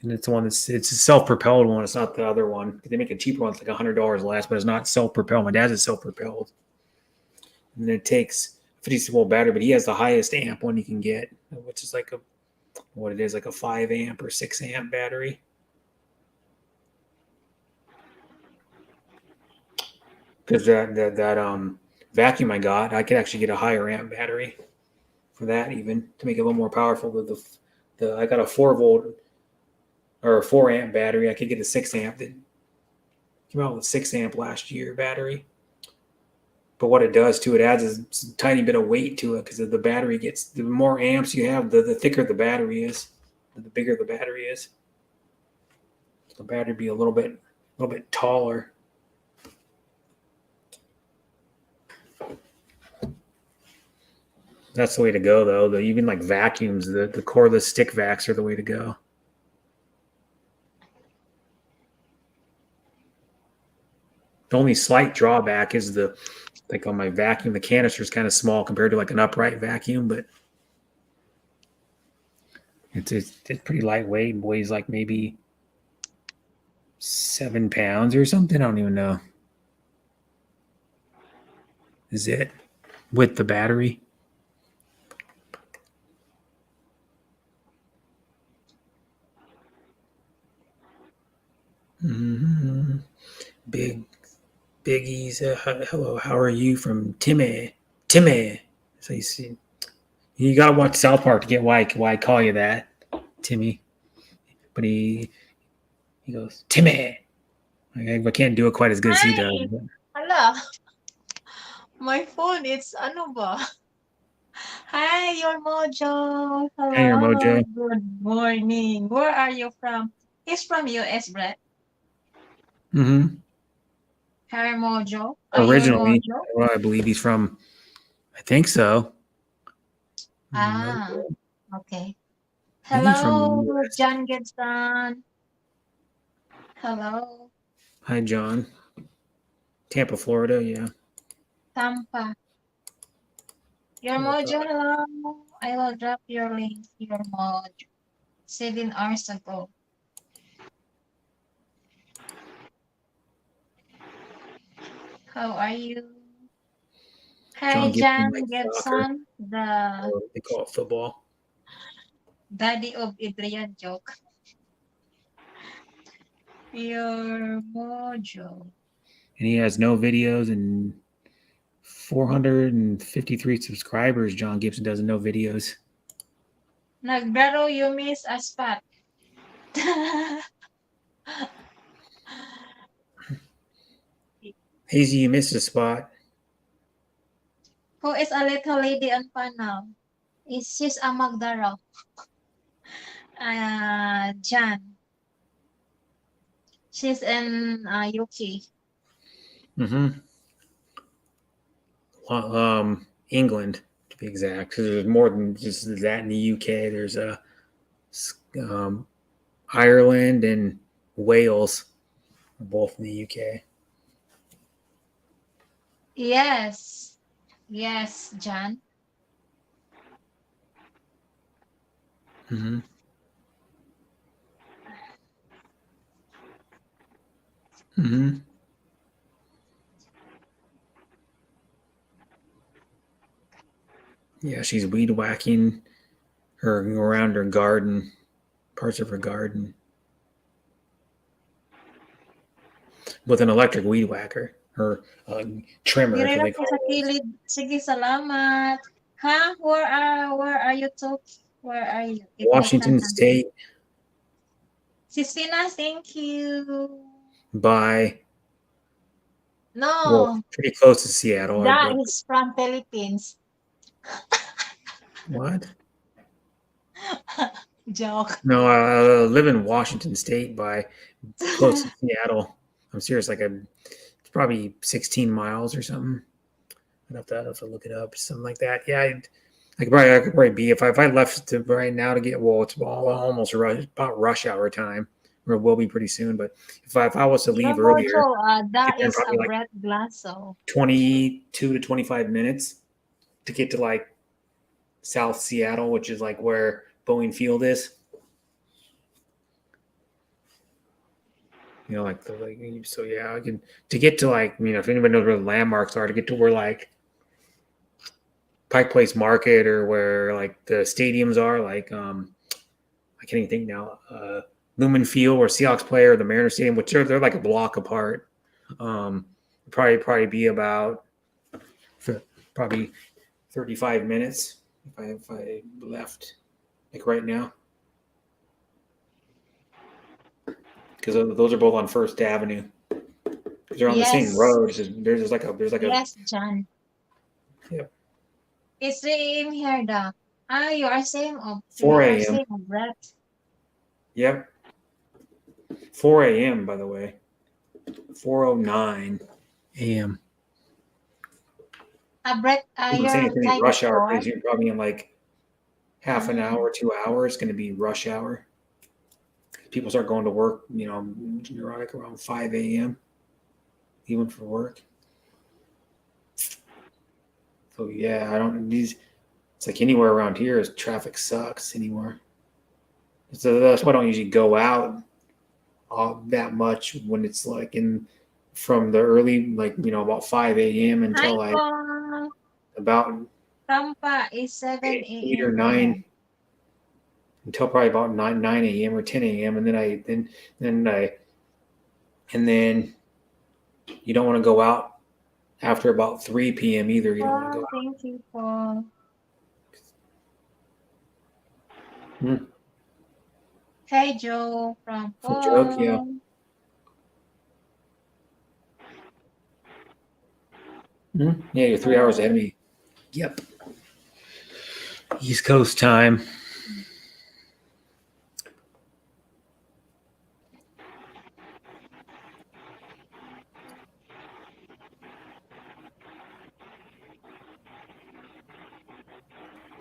And it's the one it's a self-propelled one. It's not the other one. They make a cheaper one. It's like $100 less, but it's not self-propelled. My dad's is self-propelled, and it takes 56 volt battery, but he has the highest amp one you can get, which is like like a 5 amp or 6 amp battery. Because that vacuum I got, I could actually get a higher amp battery for that, even to make it a little more powerful. With I got a 4 volt or a 4 amp battery. I could get a 6 amp that came out with a 6 amp last year battery. But what it does too, it adds a tiny bit of weight to it because the battery the more amps you have, the thicker the battery is, the bigger the battery is. The battery be a little bit taller. That's the way to go, though. Even like vacuums, the cordless stick vacs are the way to go. The only slight drawback is like on my vacuum, the canister is kind of small compared to like an upright vacuum, but it's pretty lightweight and weighs like maybe 7 pounds or something. I don't even know. Is it with the battery? Mhm. Biggie's. Hello, how are you from Timmy? Timmy. So you see, you got to watch South Park to get why I call you that, Timmy. But he goes Timmy. I can't do it quite as good as he does. Hi! Hala, my phone, it's ano ba? Hi, your Mojo. Hey, your Hello, Mojo. good morning. Where are you from? He's from US, Brett. Mm-hmm. Hi, Mojo. Are you Originally, Mojo? well, I believe he's from. I think so. Ah, Mojo. okay. I think he's from the Hello, U.S. John Gibson. Hello, Hi, John. Tampa, Florida. Yeah. Tampa. Your Mojo, hello. I will drop your link, your Mojo. 7 hours ago. How are you? Hi, John Gibson John likes soccer. Gibson, the Or they call it football. daddy of Adrian joke. Your Mojo. And he has no videos and 453 subscribers. John Gibson doesn't know videos. Naglaro, you miss a spot. Hazy, you missed a spot. Who is a little lady on panel? She's a Magdaro. Jan. She's in UK. Mm-hmm. England, to be exact. 'Cause there's more than just that in the UK. There's Ireland and Wales, are both in the UK. Yes. Yes, Jan. Mm-hmm. Mm-hmm. Yeah, she's weed whacking her around her garden, parts of her garden, with an electric weed whacker, her trimmer, Dire that's what lang they po call sa those. kilid. Sige, salamat. Ha? Where are you to? Where are you? Washington Itlog State Sistina, thank you. by, well, No, pretty close to Seattle. that is from Philippines. What? Joke. No, I live in Washington State by close to Seattle. I'm serious, it's probably 16 miles or something. I'd have to look it up, something like that. Yeah, I could probably be if I left to right now to get, well, it's almost about rush hour time, or it will be pretty soon. But if I was to Your leave earlier, Mojo, get that there in is a probably like Brett Glasso. 22 to 25 minutes to get to like South Seattle, which is like where Boeing Field is. So yeah, I can to get to if anybody knows where the landmarks are, to get to where like Pike Place Market or where like the stadiums are, I can't even think now. Lumen Field where Seahawks play, or the Mariners Stadium, which they're like a block apart. Probably be about probably 35 minutes if I left like right now, because those are both on First Avenue. Because they're on the same Yes. road. There's like a Yes, John. Yep. It's same here, da. You are same of 4 you are a.m. same of Brett. Yep. 4 a.m. by the way. 4:09 a.m. Brett, I'm saying you're it's gonna be like rush hour before. because you're probably in like half an hour, 2 hours. It's gonna be rush hour. People start going to work, like around 5 a.m. even for work. So yeah, I don't these. It's like anywhere around here is traffic sucks anymore. So that's why I don't usually go out that much when it's like from the early about 5 a.m. Hi, until like Paul. about Tampa is 7 8 or a.m. 9, until probably about 9 a.m. or 10 a.m. and then I And then you don't want to go out after about 3 p.m. either. You don't want to go out. Thank you, Paul. Hey, Joe from From Joke, yeah. Paul. Yeah, you're 3 hours ahead of me. Yep. East Coast time.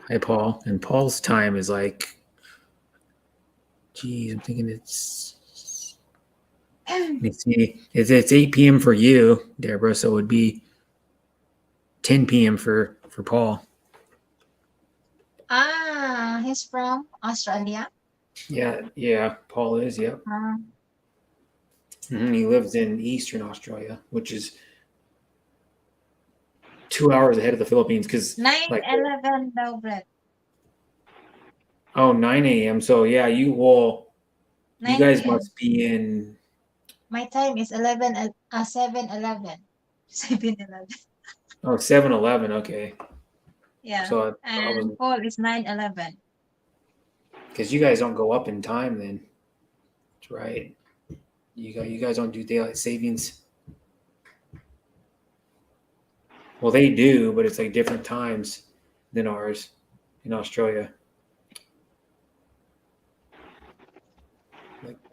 Hi, Paul. And Paul's time is like, geez, I'm thinking it's, let me see. It's 8 p.m. for you, Deborah, so it would be 10 p.m. for Paul. He's from Australia. Yeah, Paul is, yep. He lives in Eastern Australia, which is 2 hours ahead of the Philippines because 9:11 daw, Brett. 9 a.m. So yeah, you 9 guys p.m. must be in. My time is 7:11. 7:11. Oh, 7-Eleven. Okay. Yeah. So And Paul is 9:11. Because you guys don't go up in time then. That's right. You guys don't do daylight savings. Well, they do, but it's like different times than ours in Australia.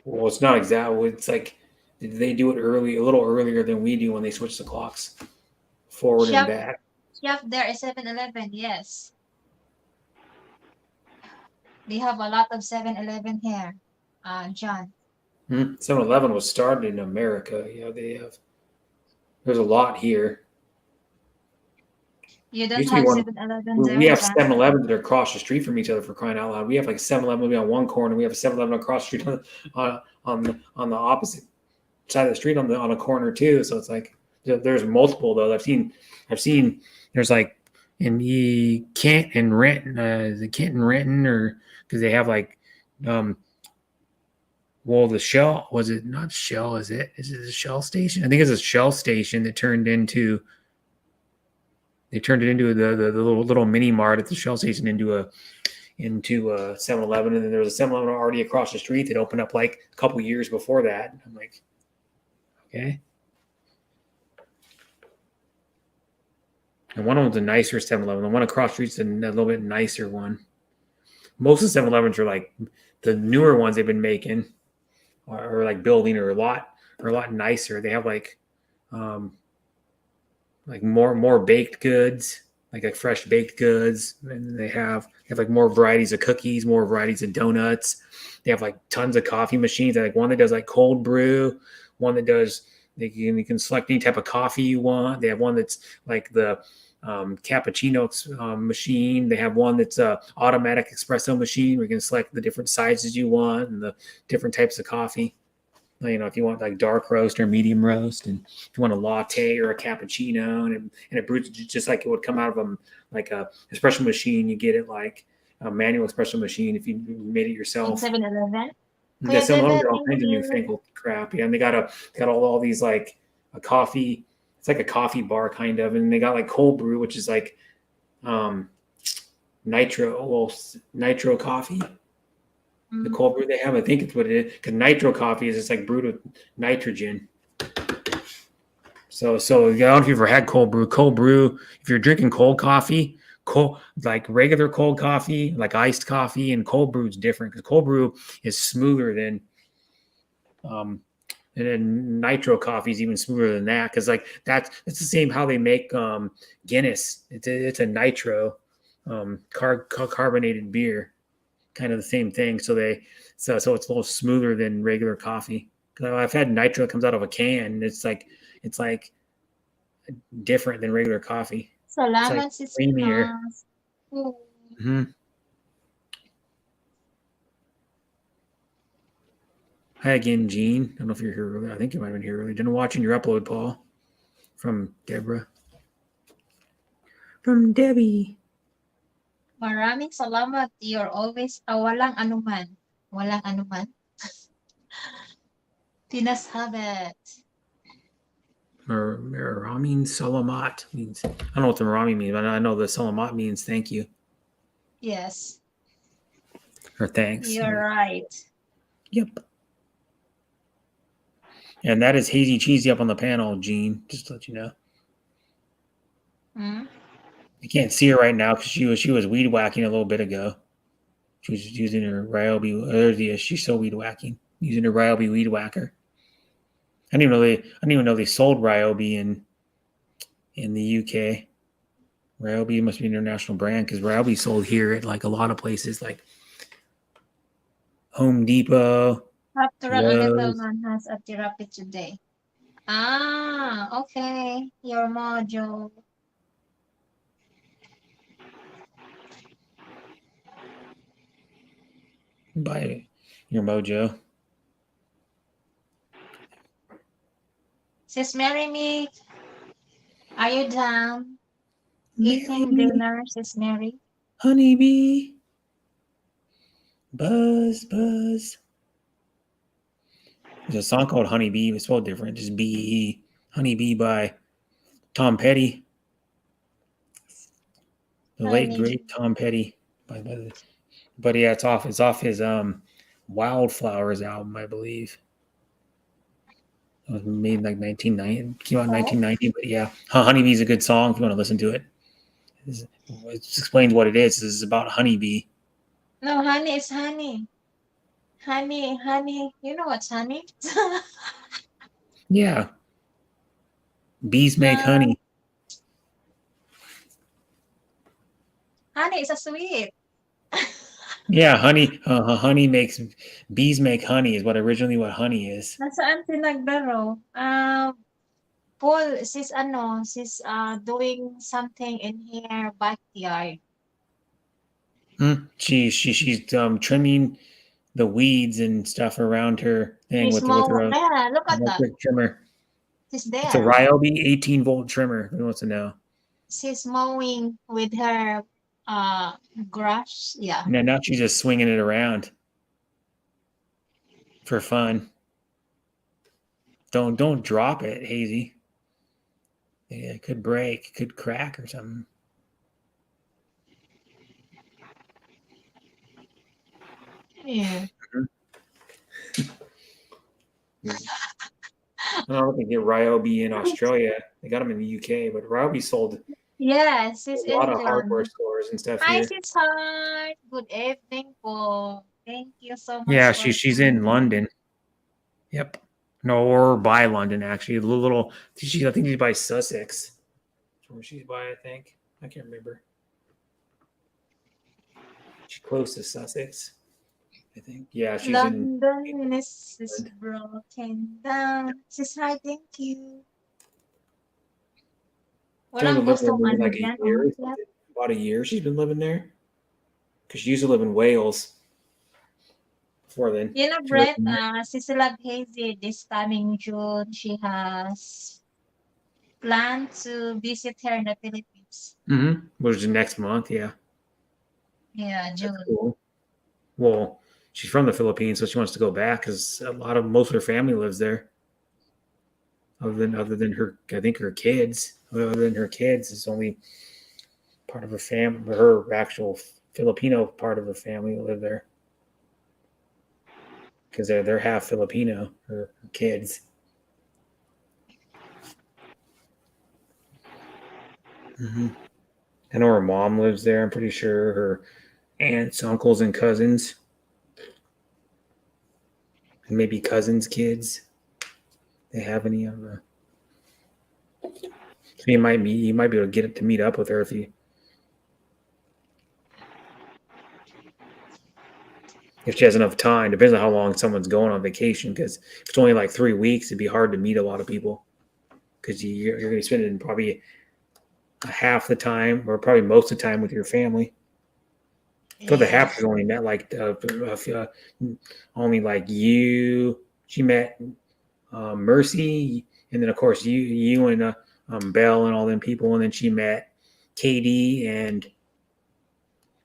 Well, it's not exactly. It's like they do it a little earlier than we do when they switch the clocks forward and back. Yep, there is 7-Eleven, yes. We have a lot of 7-Eleven here, John. 7-Eleven was started in America. Yeah, there's a lot here. You don't have 7-Eleven there? We have 7-Elevens that are across the street from each other, for crying out loud. We have like 7-Eleven maybe on one corner. We have a 7-Eleven across the street on the opposite side of the street on a corner too. So it's like there's multiple though. I've seen there's like in Kent and Renton, the Kent and Renton, or because they have like the Shell, was it not Shell? Is it a Shell station? I think it's a Shell station that turned into the little mini mart at the Shell station into a 7-Eleven, and then there was a 7-Eleven already across the street that opened up like a couple years before that. I'm like, okay. And one of them's a nicer 7-Eleven. The one across the street's a little bit nicer one. Most of the 7-Elevens are like the newer ones they've been making or like building are a lot nicer. They have like more baked goods, like fresh baked goods, and they have like more varieties of cookies, more varieties of donuts. They have like tons of coffee machines. They have like one that does like cold brew, one that does you can select any type of coffee you want. They have one that's like the cappuccino machine. They have one that's a automatic espresso machine where you can select the different sizes you want and the different types of coffee. If you want like dark roast or medium roast, and if you want a latte or a cappuccino, and it brews just like it would come out of like a espresso machine, you get it like a manual espresso machine if you made it yourself. 7-Eleven. Yeah, some of them got all kinds of newfangled crap. Yeah, and they got all these like a coffee. It's like a coffee bar kind of, and they got like cold brew, which is like nitro coffee. The cold brew they have, I think it's what it is. Because nitro coffee is just like brewed with nitrogen. So I don't know if you've ever had cold brew. Cold brew, if you're drinking cold coffee, like regular cold coffee, like iced coffee, and cold brew is different because cold brew is smoother than, and then nitro coffee is even smoother than that because like it's the same how they make Guinness. It's a nitro carbonated beer. Kind of the same thing. So it's a little smoother than regular coffee. I've had nitro that comes out of a can. It's like different than regular coffee. Salamat it's like creamier. Hi again, Gene. I don't know if you're here earlier. I think you might have been here earlier. Didn't watching your upload, Paul. From Deborah. From Debbie. Maraming salamat. You're always walang anuman. Walang anuman. Tinas Habet. Ramin Salamat means, I don't know what the Rami means, but I know the Salamat means thank you Yes, or thanks. you're right. Yep. And that is Hazy Cheesy up on the panel, Gene, just to let you know. Hmm? You can't see her right now because she was weed whacking a little bit ago. She was using her Ryobi. She's so weed whacking using her Ryobi weed whacker. I didn't even know they sold Ryobi in the UK. Ryobi must be an international brand because Ryobi sold here at like a lot of places like Home Depot. After a little Lowe's. man has a therapy today. Ah, okay. Your mojo. Buy your mojo. Sis Mary me, are you down? Eating dinner, Sis Mary? Honeybee. Buzz. There's a song called Honeybee. It's spelled different. Just B-E. Honeybee by Tom Petty. The late Honeybee. great Tom Petty. But yeah, it's off his Wildflowers album, I believe. It was made in like 1990. Came out in 1990, but yeah. Honeybee's a good song if you want to listen to it. It explains what it is. This is about a honeybee. No, honey is honey. Honey. You know what's honey? Yeah. Bees make honey. Honey is a sweet. Yeah, honey makes bees make honey is what honey is. Nasaan si naglaro? Paul, she's doing something in her backyard. She's trimming the weeds and stuff around her thing She's with her yeah, look at that. electric trimmer. She's there. It's a Ryobi 18-volt trimmer. Who wants to know? She's mowing with her grass. Yeah. And now she's just swinging it around for fun. Don't drop it, Hazy. Yeah, it could break, it could crack or something. Yeah. I don't know if they get Ryobi in Australia. They got them in the UK, but Ryobi sold Yes, it's a lot of hardware stores and stuff Hi, here. Sis Heart. Good evening, Paul. Thank you so much. Yeah, she's in London. Yep. No, or by London actually. I think she's by Sussex. That's where she's by, I think. I can't remember. She's close to Sussex, I think. Yeah, she's in London is broken down. Sis Heart, thank you. Walang gustong ano dyan. About a year she's been living there. Because she used to live in Wales before then. You know, Brett, Cecilia Hazy this coming June, she has planned to visit her in the Philippines. Mm-hmm. Which is next month, yeah. Yeah, June. That's cool. Well, she's from the Philippines, so she wants to go back because most of her family lives there. Other than her, I think her kids. Other than her kids, it's only part of her family. Her actual Filipino part of her family live there because they're half Filipino. Her kids. Mm-hmm. I know her mom lives there. I'm pretty sure her aunts, uncles, and cousins, and maybe cousins' kids. They have any of the. So you might be able to get to meet up with her if she has enough time. Depends on how long someone's going on vacation. Because if it's only like 3 weeks, it'd be hard to meet a lot of people. Because you're going to be spending probably half the time, or probably most of the time, with your family. So the half is only met like only like you. She met Mercy, and then of course you and Belle and all them people, and then she met Katie, and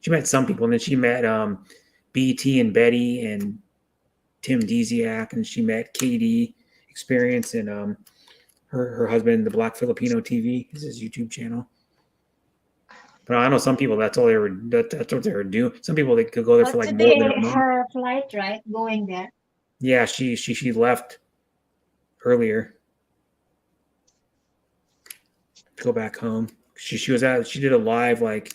she met some people, and then she met BT and Betty and Tim Desiak, and she met Katie experience, and her husband, the Black Filipino TV, is his YouTube channel. But I know some people that's all they were that's what they were doing. Some people they could go there But for like more today, than a month. her flight, right, going there. Yeah, she left earlier to go back home. She did a live like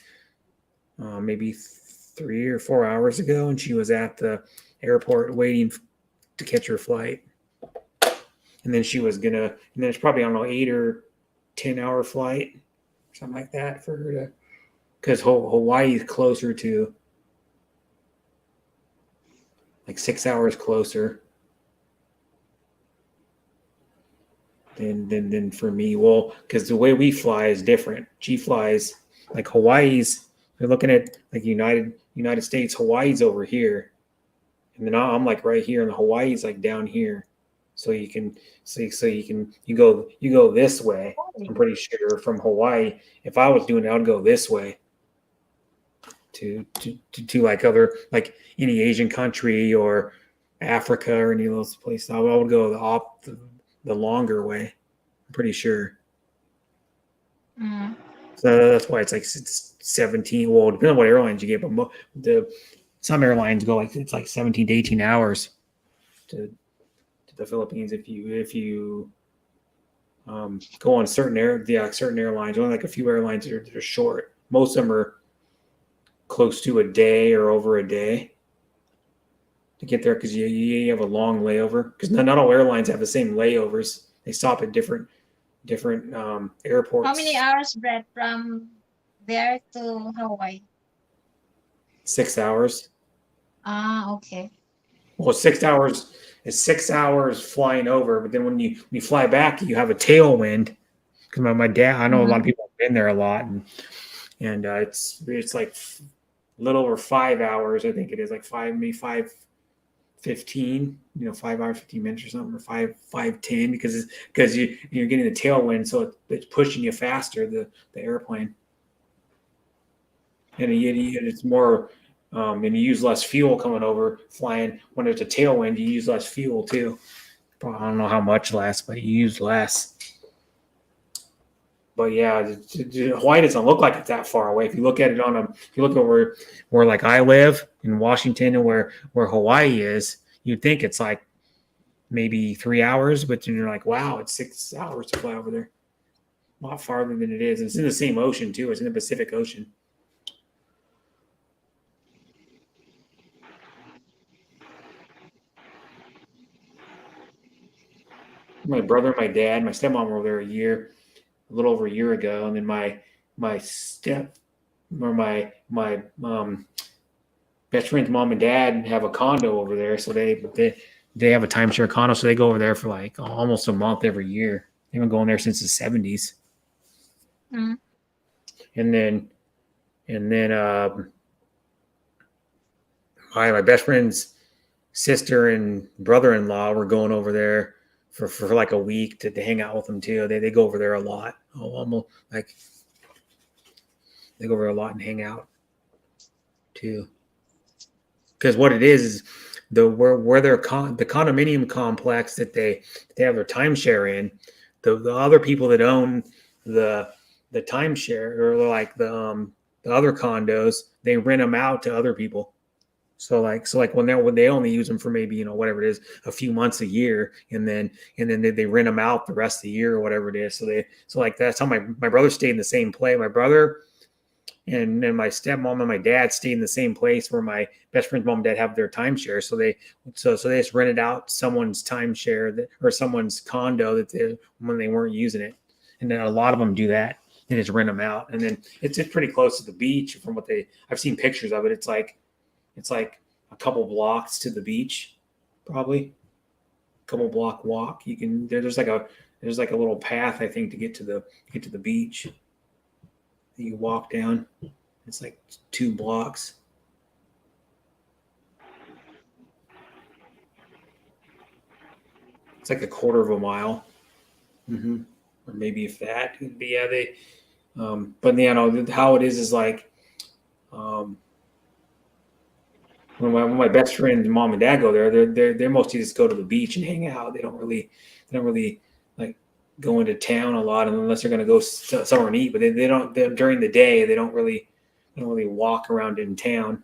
maybe 3 or 4 hours ago, and she was at the airport waiting to catch her flight. And then it's probably, I don't know, 8 or 10 hour flight, something like that for her to, because Hawaii is closer to, like 6 hours closer than for me. Well, because the way we fly is different. She flies like Hawaii's. You're looking at like United States. Hawaii's over here, and then I'm like right here, and Hawaii's like down here. So you go this way. I'm pretty sure from Hawaii. If I was doing it, I would go this way to like other, like any Asian country or Africa or any of those places. I would go the longer way. I'm pretty sure. Mm. So that's why it's like 17. Well, depending on what airlines you get, but some airlines go like it's like 17 to 18 hours to the Philippines if you go on certain airlines. Only like a few airlines that are short. Most of them are close to a day or over a day to get there because you have a long layover. Because not all airlines have the same layovers. They stop at different airports. How many hours, Brett, from there to Hawaii? 6 hours. Ah, okay. Well, 6 hours is 6 hours flying over, but then when you fly back, you have a tailwind. Because my dad, I know a lot of people have been there a lot, and it's like a little over 5 hours. I think it is like 5:15. 5 hours 15 minutes or something, or 5:10 because you're getting the tailwind, so it's pushing you faster, the airplane, and it's more. And you use less fuel coming over flying. When there's a tailwind, you use less fuel too. I don't know how much less, but you use less. But yeah, Hawaii doesn't look like it's that far away. If you look at it if you look over where like I live in Washington and where Hawaii is, you'd think it's like maybe 3 hours, but then you're like, wow, it's 6 hours to fly over there. A lot farther than it is. It's in the same ocean too. It's in the Pacific Ocean. My brother, my dad, my stepmom were there a little over a year ago, and then my best friend's mom and dad have a condo over there, so they have a timeshare condo, so they go over there for like almost a month every year. They've been going there since the 70s. Mm. And then my best friend's sister and brother-in-law were going over there for like a week to hang out with them too. They go over there a lot. Almost like they go over a lot and hang out too. Because what it is where the condominium complex that they have their timeshare in, the other people that own the timeshare or like the other condos, they rent them out to other people. So like when they only use them for maybe, whatever it is, a few months a year, and then they rent them out the rest of the year or whatever it is. So like that's how my brother stayed in the same place. My brother and then my stepmom and my dad stayed in the same place where my best friend's mom and dad have their timeshare. So they just rented out someone's timeshare or someone's condo when they weren't using it. And then a lot of them do that. They just rent them out. And then it's pretty close to the beach from what I've seen pictures of it. It's like a couple blocks to the beach, probably a couple block walk. There's like a little path, I think, to get to the beach. You walk down. It's like 2 blocks. It's like a quarter of a mile, or maybe if that. But yeah, but yeah, how it is like. When my best friend's mom and dad go there, they mostly just go to the beach and hang out. They're They don't really like go into town a lot unless they're going to go somewhere and eat. But they don't during the day. They don't really walk around in town.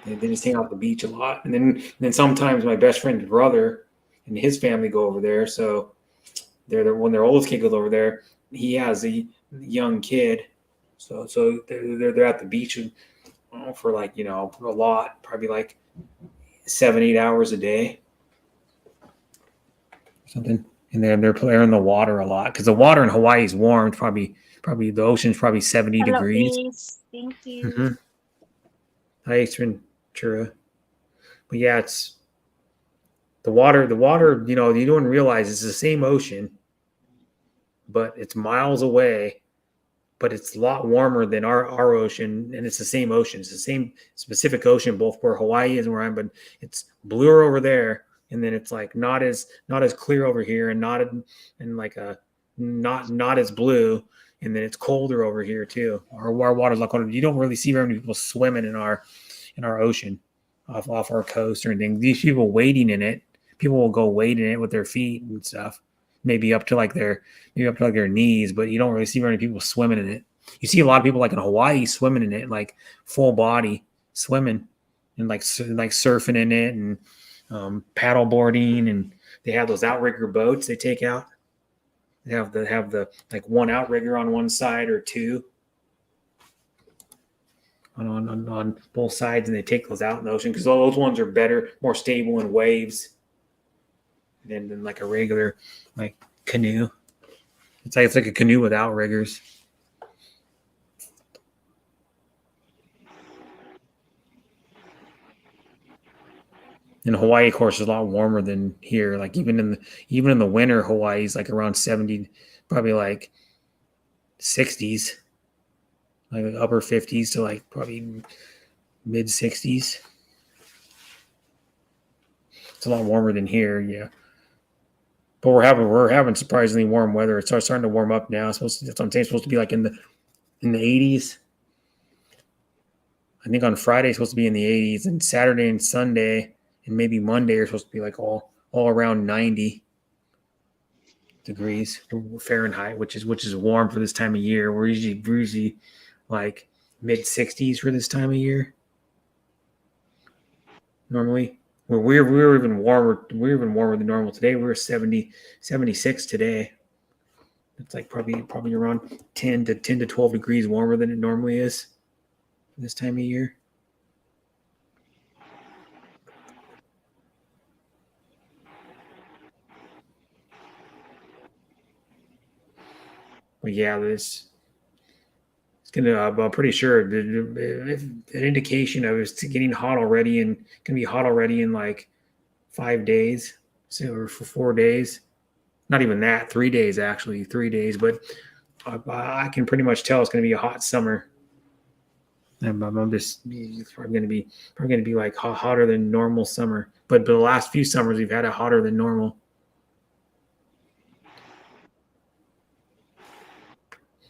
They just hang out at the beach a lot. And then sometimes my best friend's brother and his family go over there. So when their oldest kid goes over there, he has a young kid. So they're at the beach for like, a lot, probably like 7-8 hours a day. Something. And then they're in the water a lot because the water in Hawaii is warm. It's probably the ocean's probably 70 Hello, degrees. Ace. Thank you. Mm-hmm. Hi, Ace Ventura. But yeah, it's the water, you don't realize it's the same ocean, but it's miles away, but it's a lot warmer than our ocean, and it's the same ocean. It's the same specific ocean, both where Hawaii is and where I'm, but it's bluer over there, and then it's like not as clear over here, and not as blue, and then it's colder over here too. Our water's like you don't really see very many people swimming in our ocean off our coast or anything. These people wading in it. People will go wade in it with their feet and stuff, maybe up to like their knees, but you don't really see very many people swimming in it. You see a lot of people like in Hawaii swimming in it, like full body swimming and like surfing in it and paddle boarding, and they have those outrigger boats they take out. They have the like one outrigger on one side or two on both sides, and they take those out in the ocean because those ones are better, more stable in waves than like a regular like canoe. It's like a canoe with outriggers. And Hawaii, of course, is a lot warmer than here. Like even in the winter, Hawaii is like around 70, probably like 60s, like upper 50s to like probably mid 60s. It's a lot warmer than here, yeah. But we're having surprisingly warm weather. It's starting to warm up now. That's what I'm saying. It's supposed to be like in the 80s. I think on Friday it's supposed to be in the 80s, and Saturday and Sunday and maybe Monday are supposed to be like all around 90 degrees Fahrenheit, which is warm for this time of year. We're usually like mid 60s for this time of year. Normally. We're even warmer. We're even warmer than normal today. We're 76 today. It's like probably around 10 to 12 degrees warmer than it normally is this time of year. But yeah, it's gonna. I'm pretty sure an indication of it's getting hot already, and gonna be hot already in like 5 days, or for 4 days. Not even that, 3 days actually, 3 days. But I can pretty much tell it's gonna be a hot summer. I'm just it's probably gonna be like hotter than normal summer. But the last few summers we've had it hotter than normal.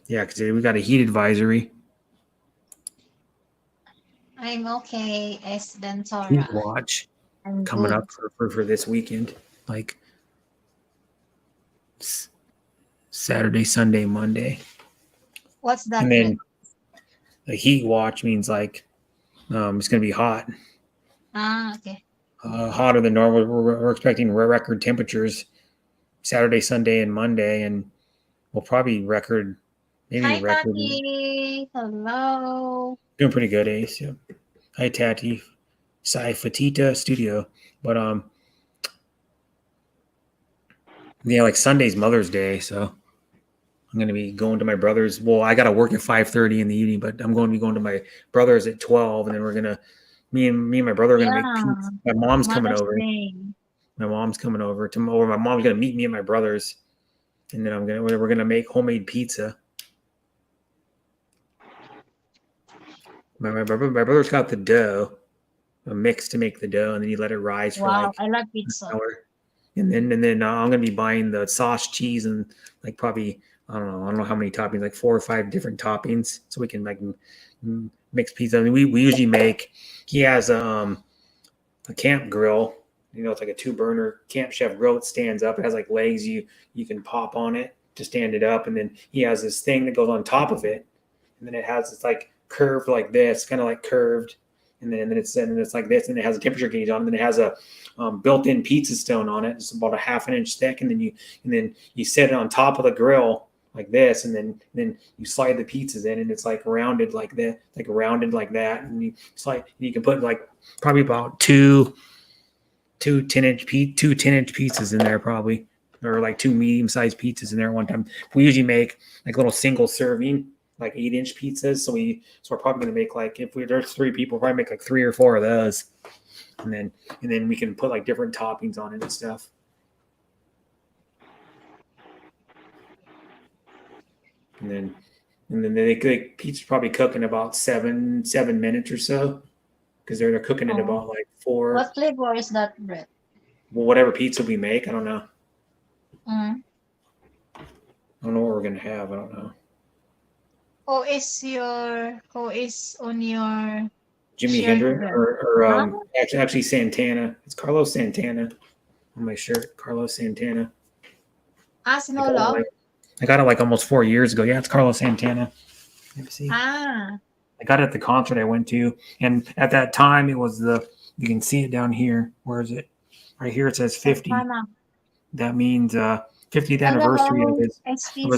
Yeah, because we got a heat advisory. I'm okay, S. Heat Dentora. watch I'm coming good. up for this weekend, like Saturday, Sunday, Monday. What's that And then mean? a heat watch means like it's gonna be hot, Okay. hotter than normal. We're expecting record temperatures Saturday, Sunday, and Monday, and we'll probably record. Hi, Tati. Hello. Doing pretty good, Ace. Yeah. Hi, Tati. Sai Fatita Studio. But yeah, like Sunday's Mother's Day, so I'm gonna be going to my brother's. Well, I gotta work at 5:30 in the evening, but I'm going to be going to my brother's at 12, and then we're gonna me and my brother are gonna make pizza. My mom's coming Mother's over. Day. My mom's coming over or my mom's gonna meet me at my brother's, and then we're gonna make homemade pizza. My brother's got the dough, a mix to make the dough, and then you let it rise for Wow, like I love an pizza. hour. And then I'm gonna be buying the sauce, cheese, and like probably I don't know how many toppings, like 4 or 5 different toppings, so we can like mix pizza. I mean, we usually make. He has a camp grill, You know, it's like a 2-burner Camp Chef grill that stands up. It has like legs you can pop on it to stand it up, and then he has this thing that goes on top of it, and then it has this like curved like this, kind of like curved, and then it's like this, and it has a temperature gauge on it, and then it has a built-in pizza stone on it. It's about a half an inch thick, and then you set it on top of the grill like this, and then you slide the pizzas in, and it's like rounded like that, and you can put like probably about two 10-inch pizzas in there probably, or like 2 medium-sized pizzas in there at one time. We usually make like little single serving, like 8-inch pizzas. So we're probably gonna make like, if there's 3 people, we'll probably make like 3 or 4 of those, and then we can put like different toppings on it and stuff. And then the pizza's probably cooking about 7 minutes or so, because they're cooking it about like 4. What flavor is that bread? Well, whatever pizza we make, I don't know. Mm. I don't know what we're gonna have. I don't know. Who is on your Jimi shirt Hendrix there? or actually Santana. It's Carlos Santana on my shirt. Carlos Santana. Snow Love? I got it like almost 4 years ago. Yeah, it's Carlos Santana. Let me see. Ah, I got it at the concert I went to, and at that time it was you can see it down here. Where is it? Right here it says 50. Santana. That means 50th anniversary of his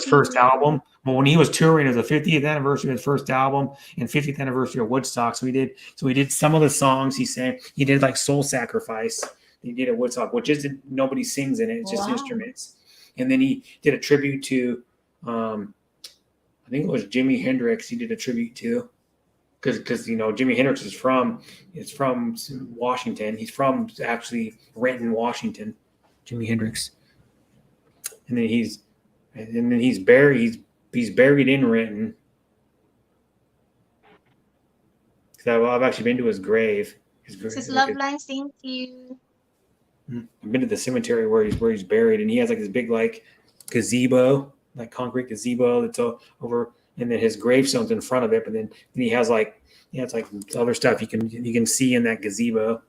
first SPC. album. Well, when he was touring, it was the 50th anniversary of his first album and 50th anniversary of Woodstock. So we did some of the songs he sang. He did like Soul Sacrifice. He did at Woodstock, which is nobody sings in it. It's just Wow. instruments. And then he did a tribute to, I think it was Jimi Hendrix. He did a tribute to, because Jimi Hendrix is from Washington. He's from actually Renton, Washington. Jimi Hendrix. And then he's buried in Renton. I've actually been to his grave. This is Love Lines. Thank you. I've been to the cemetery where he's buried, and he has like this big like gazebo, like concrete gazebo that's over, and then his gravestone's in front of it. But then he has like it's like other stuff you can see in that gazebo.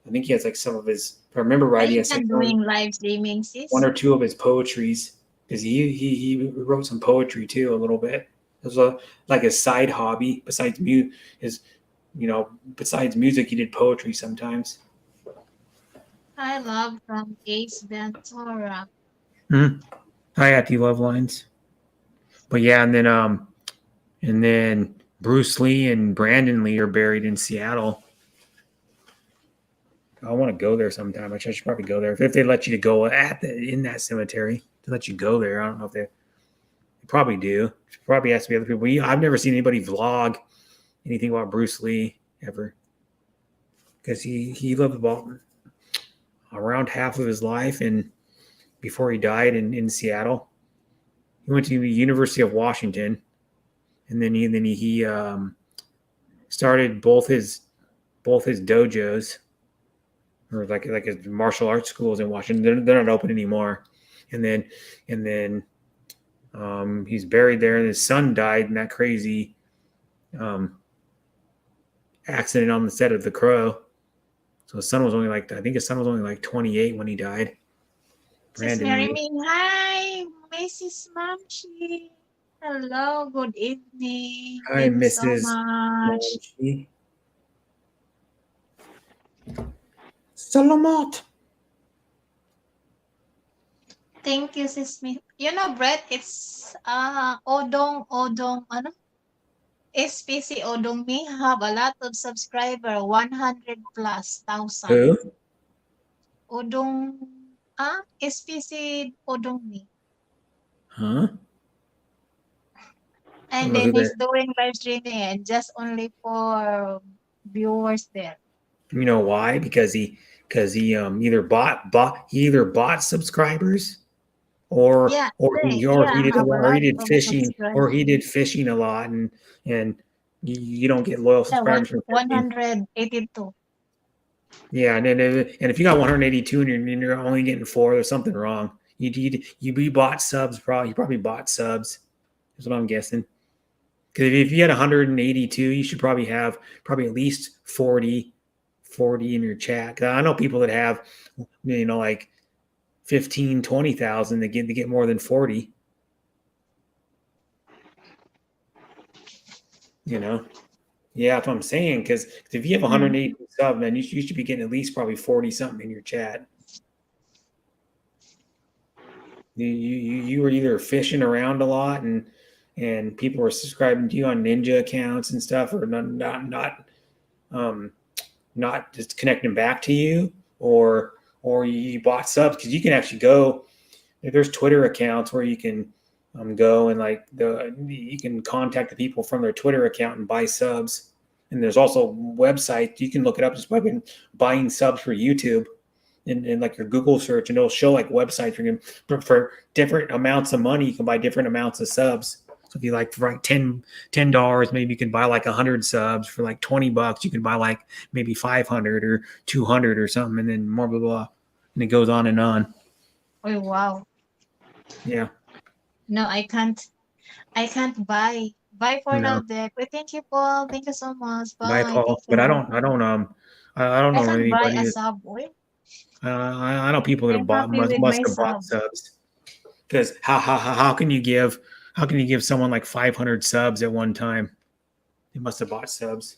I think he has like some of his. If I remember right, he has like doing live streaming, sis. 1 or 2 of his poetries, because he wrote some poetry too a little bit. It was like his side hobby besides music. Besides music, he did poetry sometimes. I love from Ace Ventura. Hi, at the Love Lines. But yeah, and then Bruce Lee and Brandon Lee are buried in Seattle. I want to go there sometime. I should probably go there if they let you to go in that cemetery. To let you go there, I don't know if they probably do. It probably has to be other people. I've never seen anybody vlog anything about Bruce Lee ever, because he lived about around half of his life and before he died in Seattle. He went to the University of Washington, and then he started both his dojos, or like his martial arts schools in Washington. They're not open anymore. And then he's buried there, and his son died in that crazy accident on the set of The Crow. So his son was only like 28 when he died. Brandon Lee. Hi, Mrs. Mamchi. Hello, good evening. Hi, Mrs. Mamchi. Salamat. Thank you, sis. Brett, it's Odong, SPC Odong me have a lot of subscriber, 100,000+. Who? Odong, SPC Odong me. Huh? And then he's doing live streaming and just only for viewers there. You know why? Because he either bought subscribers or he did fishing a lot, and you don't get loyal subscribers from 182. Yeah, and if you got 182 and you're only getting 4, there's something wrong. You bought subs, you probably bought subs. That's what I'm guessing. Because if you had 182, you should probably have at least 40 40 in your chat. 'Cause I know people that have, like 15, 20,000 they get more than 40. Yeah, that's what I'm saying. Because if you have 180 subs, man, you should be getting at least probably 40 something in your chat. You were either fishing around a lot and people were subscribing to you on Ninja accounts and stuff, or not just connecting back to you, or you bought subs, because you can actually go. There's Twitter accounts where you can go and you can contact the people from their Twitter account and buy subs. And there's also websites you can look it up just by buying subs for YouTube. In like your Google search, and it'll show like websites for different amounts of money. You can buy different amounts of subs. So if you like for like $10, maybe you can buy like 100 subs. For like $20, you can buy like maybe 500 or 200 or something, and then more blah blah, and it goes on and on. Oh wow. Yeah. No, I can't buy for No. now, Dick. But thank you, Paul. Thank you so much. Buy Bye. Paul, Thank but I you. don't know I can't buy anybody. a Subway. I know people that I'm have bought happy with must my have bought subs. subs. Because how can you give someone like 500 subs at one time? They must have bought subs.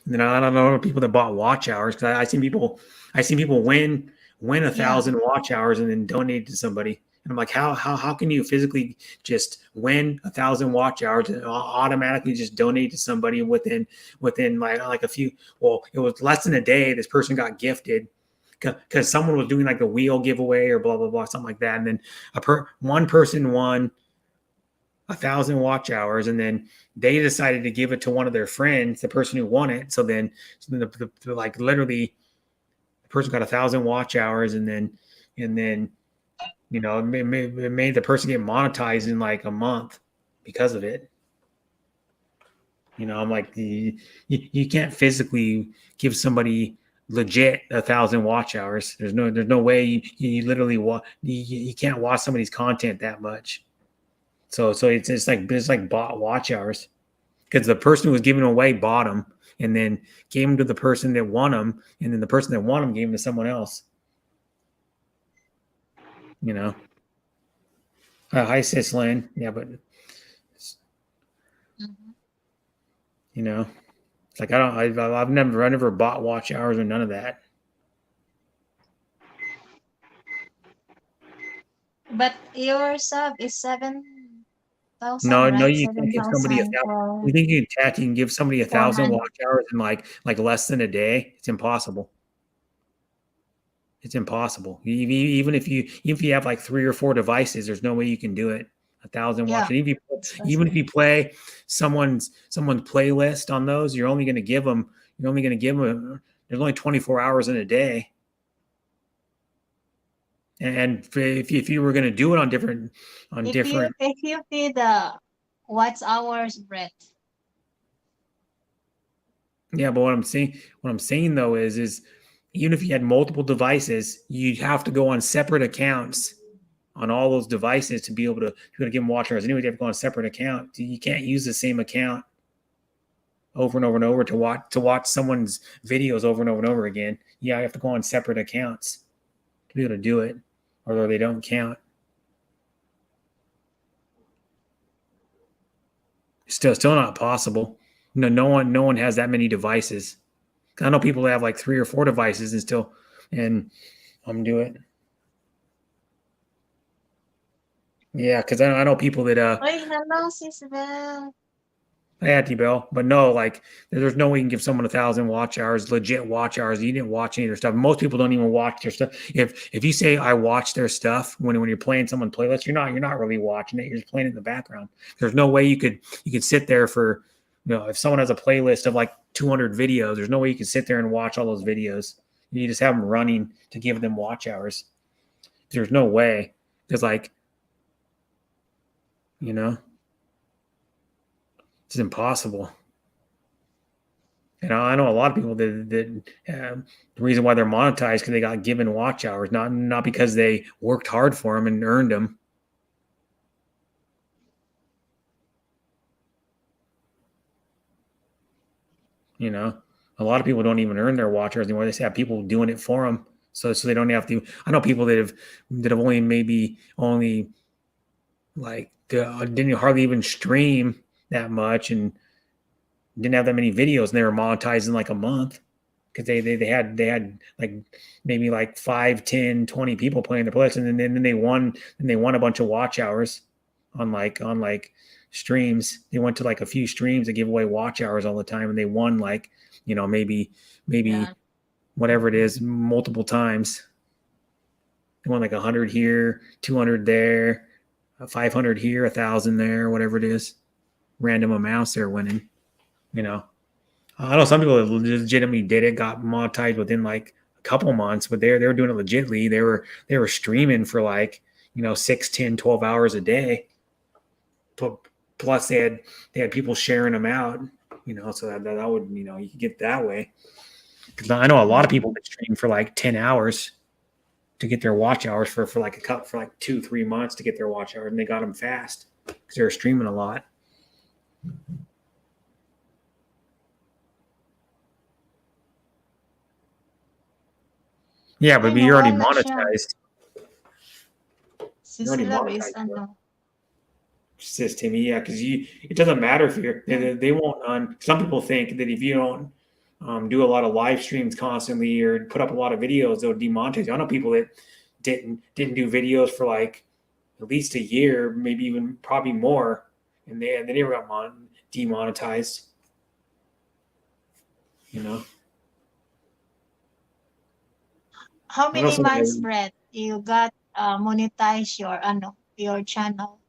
And then I don't know people that bought watch hours, because I seen people win 1,000 watch hours and then donate to somebody. And I'm like, how can you physically just win 1,000 watch hours and automatically just donate to somebody within like a few? Well, it was less than a day. This person got gifted because someone was doing like the wheel giveaway or blah blah blah, something like that. And then one person won 1,000 watch hours, and then they decided to give it to one of their friends, the person who won it. So then like literally, the person got 1,000 watch hours, and then it made the person get monetized in like a month because of it. I'm like, you can't physically give somebody legit 1,000 watch hours. There's no way you literally you can't watch somebody's content that much. So it's like bought watch hours, because the person who was giving away bought them and then gave them to the person that won them, and then the person that won them gave them to someone else. Hi, sis Lynn. Yeah, but it's like I've never bought watch hours or none of that. But your sub is 7,000, No, right? you can give somebody 1,000. You think you can give somebody 1,000 watch hours in like less than a day? It's impossible. It's impossible. Even if you have like 3 or 4 devices, there's no way you can do it. 1,000 watch. Even if you play someone's playlist on those, you're only going to give them. There's only 24 hours in a day. And if you were going to do it if you feed the watch hours, Brett. Yeah, but what I'm saying though is even if you had multiple devices, you'd have to go on separate accounts on all those devices to be able to give them watch hours. Anyway, you have to go on a separate account. You can't use the same account over and over and over to watch someone's videos over and over and over again. Yeah, you have to go on separate accounts to be able to do it, or they don't count. Still not possible. No one has that many devices. I know people that have like 3 or 4 devices and do it. Yeah, because I know people that hello, Sis Bell. Hey, Auntie Bell, but no, like there's no way you can give someone 1,000 watch hours, legit watch hours. You didn't watch any of their stuff. Most people don't even watch their stuff. If you say I watch their stuff when you're playing someone's playlist, you're not really watching it. You're just playing it in the background. There's no way you could sit there for, if someone has a playlist of like 200 videos, there's no way you can sit there and watch all those videos. You just have them running to give them watch hours. There's no way. Because it's impossible. And I know a lot of people that the reason why they're monetized because they got given watch hours, not because they worked hard for them and earned them. A lot of people don't even earn their watch hours anymore. They just have people doing it for them, so they don't have to. I know people that have only like didn't hardly even stream that much and didn't have that many videos, and they were monetized in like a month because they had like maybe like 5, 10, 20 people playing the place, and then they won a bunch of watch hours on like streams. They went to like a few streams that give away watch hours all the time, and they won like, you know, maybe Yeah. whatever it is, multiple times. They won like 100 here, 200 there, 500 here, 1,000 there, whatever it is. Random amounts they're winning. You know, I know some people that legitimately did it, got monetized within like a couple months, but they were doing it legitly. They were streaming for like, you know, 6, 10, 12 hours a day. Plus they had people sharing them out, you know, so that would, you know, you could get that way. Because I know a lot of people that stream for like 10 hours to get their watch hours for like 2-3 months to get their watch hours, and they got them fast because they were streaming a lot. Yeah, but Ay, you're already nawala siya. monetized. Si You're already Sila is monetized, bro. ano. Says Timmy, yeah, because it doesn't matter if they won't. Some people think that if you don't do a lot of live streams constantly or put up a lot of videos, they'll demonetize you. I know people that didn't do videos for like at least a year, maybe even probably more, and they never got demonetized. You know. How I know many some of months, them- Brett, you got monetize your channel?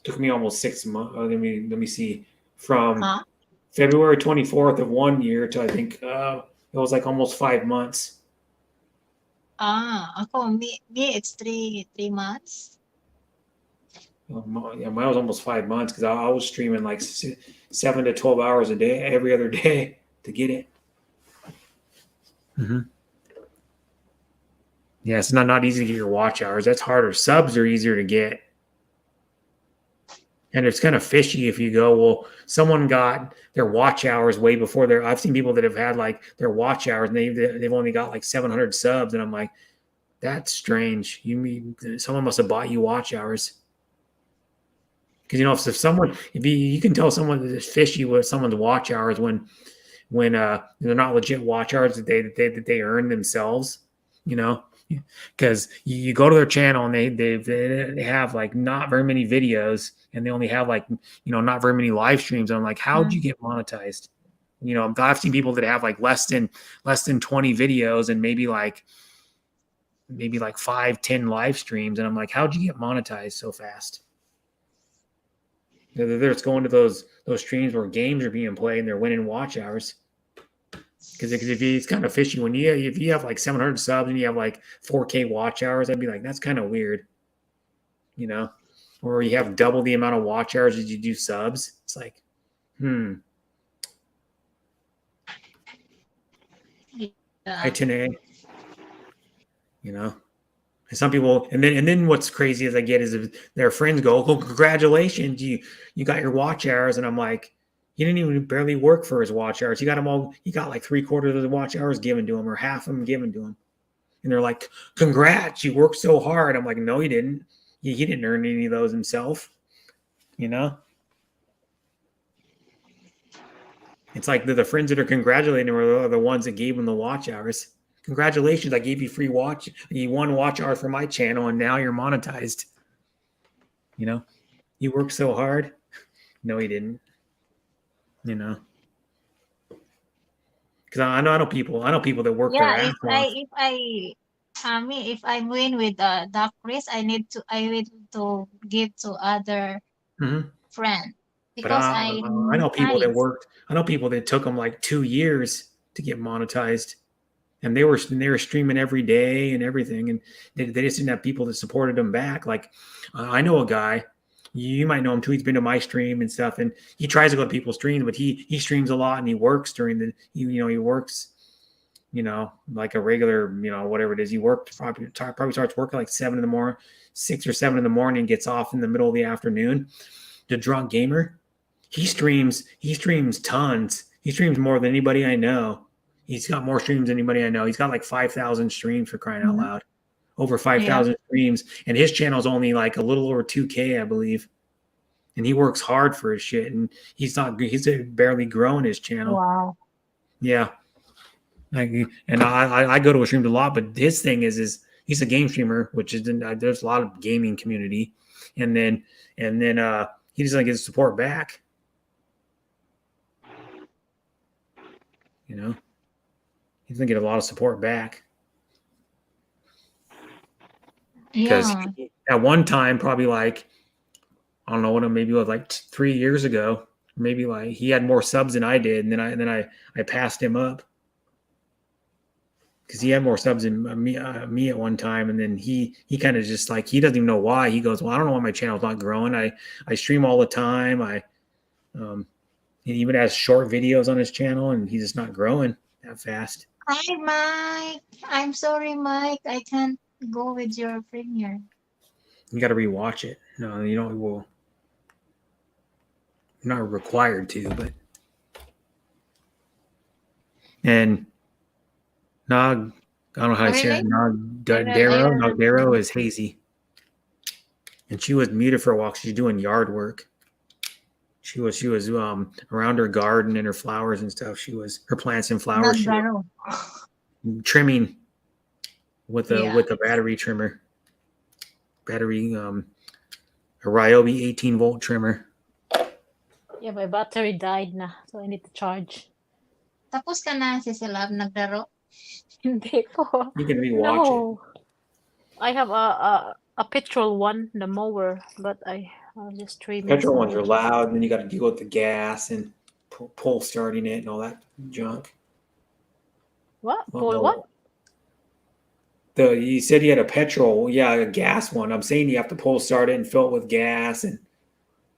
Took me almost 6 months. Let me see. From Huh? February 24th of 1 year to I think it was like almost 5 months. Me it's three months. Yeah, mine was almost 5 months because I was streaming like 7 to 12 hours a day, every other day to get it. Mm-hmm. Yeah, it's not easy to get your watch hours. That's harder. Subs are easier to get. And it's kind of fishy if you go, well, someone got their watch hours way before their. I've seen people that have had like their watch hours and they've only got like 700 subs, and I'm like, that's strange. You mean someone must have bought you watch hours? Because you know, if you can tell someone is fishy with someone's watch hours when they're not legit watch hours that they earn themselves, you know. Because you go to their channel and they have like not very many videos, and they only have like, you know, not very many live streams. And I'm like, how'd you get monetized? You know, I've seen people that have like less than 20 videos and maybe like 5-10 live streams, and I'm like, how'd you get monetized so fast? They're just going to those streams where games are being played and they're winning watch hours. Because it's kind of fishy when if you have like 700 subs and you have like 4K watch hours, I'd be like, that's kind of weird, you know. Or you have double the amount of watch hours as you do subs. It's like, Yeah. Hi Tanae. You know. And some people, and then what's crazy is I get is if their friends go, "Oh, congratulations, you got your watch hours," and I'm like, he didn't even barely work for his watch hours. He got them all. He got like 3/4 of the watch hours given to him, or half of them given to him. And they're like, "Congrats, you worked so hard." I'm like, "No, he didn't. He didn't earn any of those himself." You know. It's like the friends that are congratulating him are the ones that gave him the watch hours. Congratulations, I gave you free watch. You won watch hour for my channel, and now you're monetized. You know, you worked so hard. No, he didn't. You know, because I know people that work their Yeah, ass off. if I win with Duck Race, I need to give to other Mm-hmm. friend But because I I know people that monetize. worked. I know people that took them like 2 years to get monetized, and they were streaming every day and everything, and they just didn't have people that supported them back. Like I know a guy. You might know him too. He's been to my stream and stuff, and he tries to go to people's streams, but he streams a lot and he works during the he works, you know, like a regular, you know, whatever it is. He worked probably starts working like 7 in the morning, 6 or 7 in the morning, gets off in the middle of the afternoon. The Drunk Gamer, he streams tons. He streams more than anybody I know, He's got more streams than anybody I know. He's got like 5,000 streams for crying out Mhm. loud. Over 5,000 streams. And his channel's only like a little over 2K, I believe. And he works hard for his shit. And he's barely growing his channel. Wow. Yeah. And I go to his streams a lot, but his thing is he's a game streamer, which is there's a lot of gaming community. And then he doesn't get support back. You know, he doesn't get a lot of support back. Because Yeah. at one time, probably like, I don't know what, maybe it was like 3 years ago, maybe like he had more subs than I did. And then I passed him up because he had more subs than me at one time. And then he kind of just like, he doesn't even know why. He goes, well, I don't know why my channel's not growing. I stream all the time. He even has short videos on his channel and he's just not growing that fast. Hi, Mike. I'm sorry, Mike. I can't go with your premiere. You got to rewatch it. No, you don't. Well, you're not required to, but. And Nog, I don't know how to say it. Nogdaro is hazy. And she was muted for a while. She's doing yard work. She was around her garden and her flowers and stuff. Her plants and flowers. She was trimming with a battery trimmer. A Ryobi 18-volt trimmer. Yeah, my battery died na, so I need to charge. Tapos ka na, Sisilab, naglaro? Hindi po. You can rewatch it. I have a petrol one, the mower, but I'll just stream it. Petrol ones are loud, and then you got to deal with the gas and pull starting it and all that junk. What? Pull what? You said you had a petrol, a gas one. I'm saying you have to pull start it and fill it with gas and.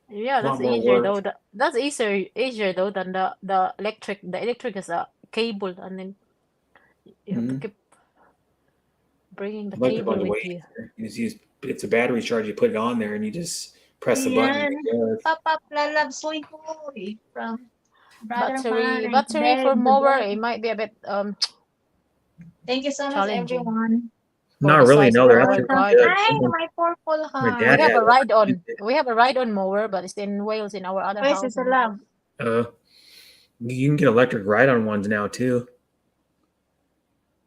Yeah, that's easier though. That's easier though than the electric. The electric is a cable, and then you have to keep bringing the cable with you. It's a battery charge. You put it on there, and you just press the button. Papa Lalab Soy Boy from Brother Battery for mower. It might be a bit Thank you so much, everyone. Not really. No, they're actually good. Hi, my purple heart. We have a ride-on mower, but it's in Wales in our other house. You can get electric ride-on ones now too.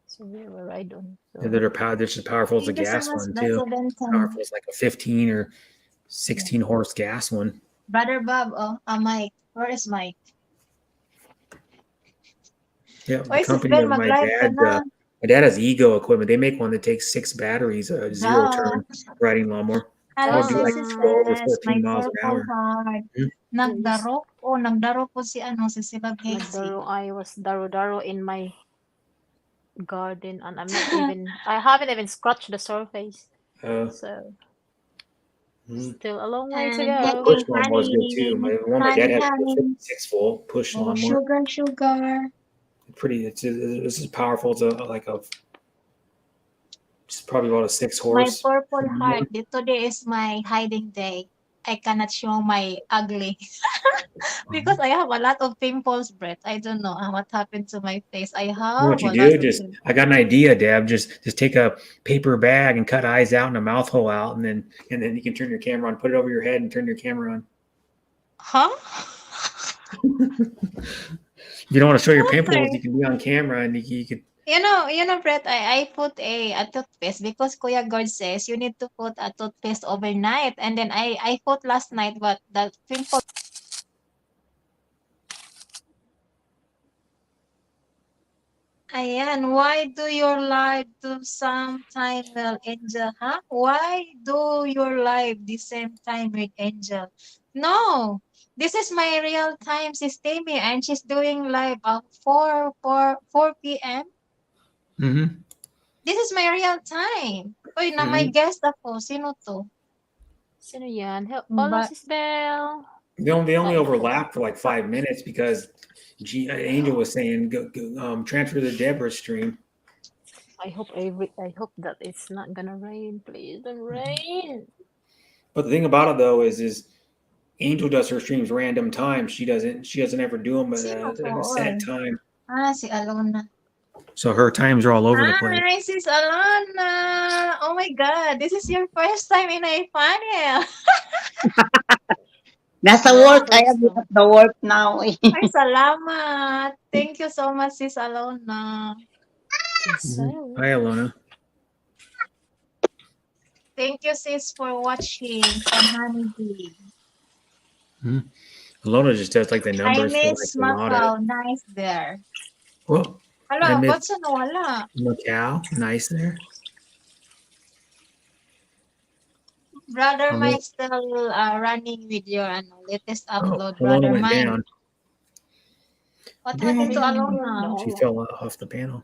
So we have a ride-on. So. They're just as powerful as a gas one too. Powerful as like a 15 or 16 horse gas one. Brother Bob, Mike. Where is Mike? Yeah, the company of my dad has Ego equipment. They make one that takes 6 batteries, a zero-turn riding lawnmower. Hello, do like 12 or 14 miles an hour. Nagdaro po si Silab Casey. I was daro in my garden, and I haven't even scratched the surface. So still a long way to go. Push lawnmower is good too. My dad has a 56-volt push lawnmower. Sugar. This is powerful. It's probably about a 6 horse. My purple heart. Today is my hiding day. I cannot show my ugly because I have a lot of pimples, Brett. I don't know what happened to my face. I have. What you do? I got an idea, Deb. Just take a paper bag and cut eyes out and a mouth hole out, and then you can turn your camera on, put it over your head, and turn your camera on. Huh? If you don't want to show your pimples, you can be on camera and you could. You know, Brett, I put a toothpaste because Kuya God says you need to put a toothpaste overnight. And then I put last night, but the pimple. Ayan, why do your live do sometime with Angel, huh? Why do your live the same time with Angel? No. This is my real time, Sis Tammy, and she's doing live at 4 p.m. Mm-hmm. This is my real time. Uy, na may guest ako. Sino to? Sino yan? Hello, Sis Belle. They only overlap for like 5 minutes because Angel was saying, transfer the Deborah stream. I hope that it's not gonna rain. Please don't rain. But the thing about it though is Angel does her streams random times. She doesn't ever do them at a set time. Si Alona. So her times are all over the place. Hi, sis Alona. Oh my God, this is your first time in a panel. Nasa Yeah, work. I first am time. at the work now. Ay, salamat. Thank you so much, sis Alona. Hi, Alona. Thank you, sis, for watching from Honeybee. Alona just does like the I numbers for miss like a lot of. Macau. Nice there. Well, I Hala, miss ba't siya nawala? Macau. Nice there. Brother Um, Mike still running with your latest Oh, upload, Alona Brother went Mike. down. What happened to Dang. Alona? She fell off the panel.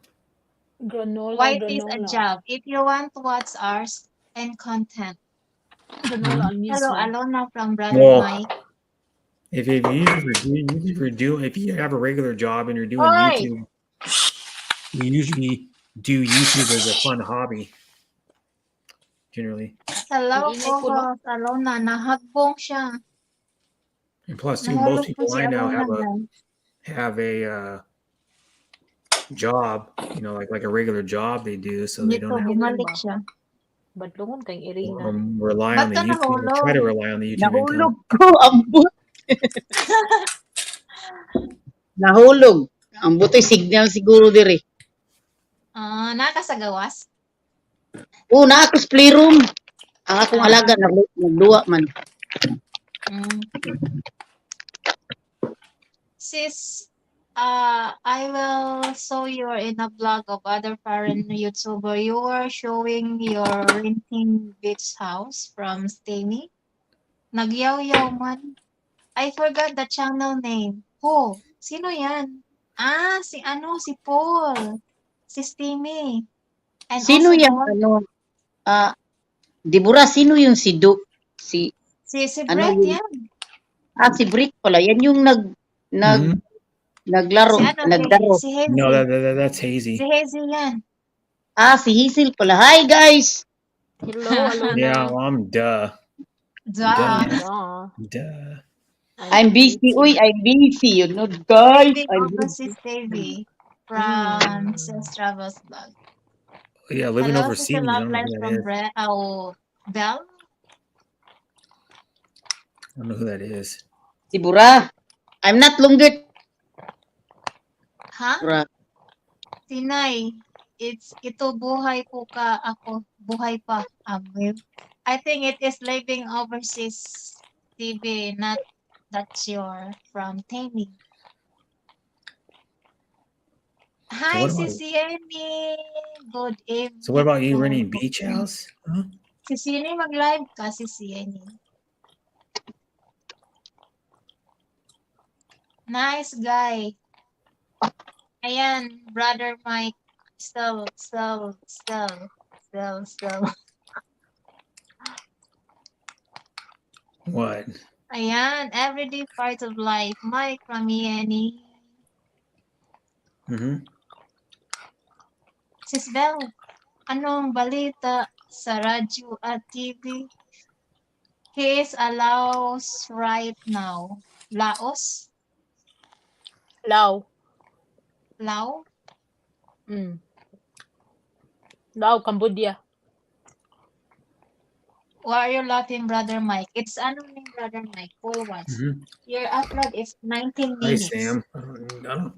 Granola, White is a granola. job. If you want to watch ours and content. Granola on Hello, mismo. Alona from Brother Well, Mike. if you have a regular job and you're doing Oi! YouTube, you usually do YouTube as a fun hobby. Generally, Hello Iinit po, po, no? Alona. Nahagbong siya. and plus, too, Nahulog most po people si I know Alona. guys. have a job. You know, like a regular job they do, so they Dito, don't have bumalik siya. Badlongon kang Irina. to rely Ba't on the ka YouTube. Try to nahulog? rely on the YouTube Nahulog income. ko. Ambot. Nahulog. Ang butoy signal siguro diri. Nakasagawas? Na ako sa playroom. Ang akong Ah. alaga nagduwa man. Mm. Sis, I will show you in a vlog of other foreign YouTuber. You were showing your renting beach house from Stamy. Nagyaw-yaw man. I forgot the channel name. Oh, sino yan? Si Paul. Si Stamy. And Sino also the yung one, Deborah, sino yung si Du? Si si ano Brett yun? yan. Si Brick pala. Yan yung Mhm. naglaro, Si nagdaro. si Hazy. No, that's Hazy. Si Hazy yan. Si Hazel pala. Hi guys. Hello, Alona. Yeah, well, I'm duh. Duh. Duh. I'm busy. Uy, I'm busy. You know, guys. Baby I'm overseas baby from Sis Travels Vlog. Yeah, living Hello, overseas. Sister I Love don't know Life who that from is. Bell. I don't know who that is. Deborah. I'm not longer. Ha? Deborah. Tinay. Ito buhay po ka ako. Buhay pa. I think it is living overseas TV, not that's your from Tammy. Hi, what about- Sisi Amy. Good evening. So what about you po. renting beach house? Huh? Sisi Amy, mag-live ka, Sisi Amy. Nice guy. Ayan, Brother Mike. Still. What? Ayan, everyday part of life. Mike from Yeni. Mm-hmm. Sis Bell, anong balita sa radyo at TV? He is Laos right now. Laos? Lao. Lao? Lao, Cambodia. Why are you laughing, Brother Mike? It's ano name, Brother Mike? Full watch. Mm-hmm. Your upload is 19 Hi, minutes. Sam. I don't.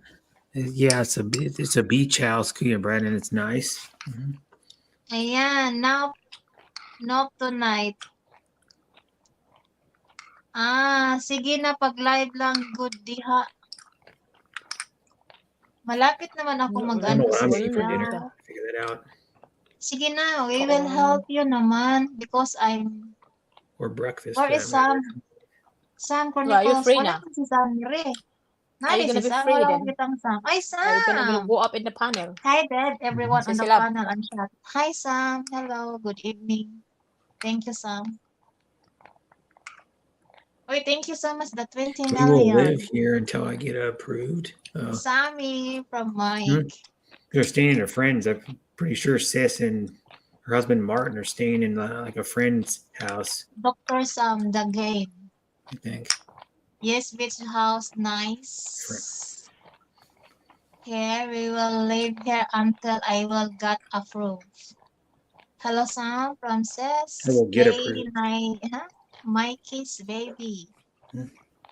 Yeah, it's a beach house, Kuya Brandon. It's nice. Mm-hmm. Ayan, now tonight. Sige na, pag-live lang, good diha. Malapit naman ako I don't mag-ano know what I'm sa eating for sila. dinner. Figure that out. Sige na, we will help you naman because I'm... Or breakfast. Where for is that matter. Sam Well, you're Chronicles? free Wala na. man si Sam Re. Are you Nari gonna si be Sam, free wala then? ko kitang Sam. Ay, Are you gonna Sam! go up in the panel? Hi, Dad, everyone Say on the sila. panel and chat. Hi, Sam. Hello, good evening. Thank you, Sam. Oy, thank you so much, the 20 We will million. live here until I get approved. Sammy from Mike. They're staying at a friend's. I'm pretty sure Sis and her husband Martin are staying in like a friend's house. Dr. Sam, the game. I think. Yes, beach house, nice. here. We will live here until I will get approved. Hello, Sam from I Sis. will get Hey, approved. Mikey's baby.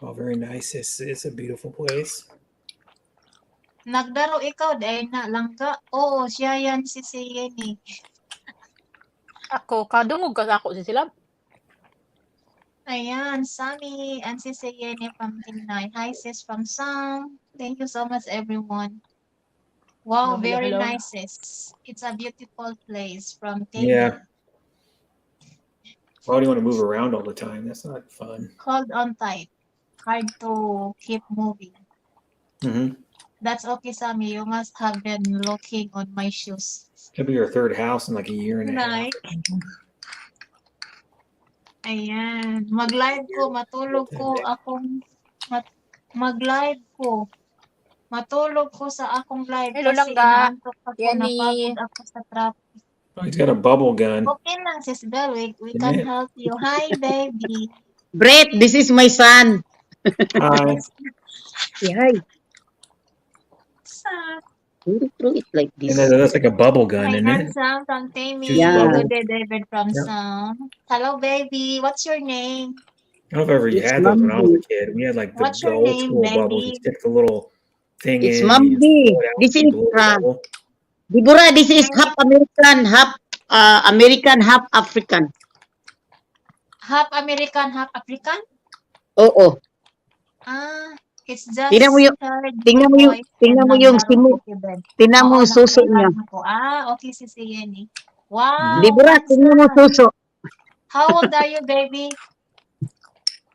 Oh, very nice. It's a beautiful place. Nagdaro ikaw, dahil na langga. Oo, siya yan si Sieni. Ako, kadungog ka sa ako si sila. Ayan, Sammy and si Sieni from Pinay. Hi, sis from Sam. Thank you so much, everyone. Wow, Hello, very hello. nice, sis. It's a beautiful place from Yeah. Table. Why do you want to move around all the time? That's not fun. Hold on tight. Hard to keep moving. Mm-hmm. That's okay, Sammy. You must have been looking on my shoes. Could be your third house in like a year and a half. Like, ayan. Mag-live ko, matulog ko akong mag-live ko. Matulog ko sa akong live Hello, kasi langga. inaantok ako, Yan napagod ni... ako sa traffic. Oh, he's got a bubble gun. Okay lang, sis Belle. We Isn't can it? help you. Hi, baby. Brett, this is my son. Hi. Say hi. Sa Throw it like this. And that's like a bubble gun, isn't Ayan, it? Sam from Tammy. Shoots Yeah. bubbles. Good day, David from Yeah. Sam. Hello, baby. What's your name? I don't know if ever you It's had those when I was a Mambi. kid. We had like the What's your old name, school bubbles. You baby? stick the little thing It's in, and you Mambi. blow it out, This you is blow the bubble. Deborah, this is half American, half African. Half American, half African? Oo. Ah, it's just Tingnan mo yung third tingnan mo yung voice tingnan and mo yung nagdaro simu. si Ben. Tingnan mo Oo, yung suso niya. nakailan ako. Ah, okay si Sieni. Wow, Deborah, what's tingnan mo that? suso. How old are you, baby?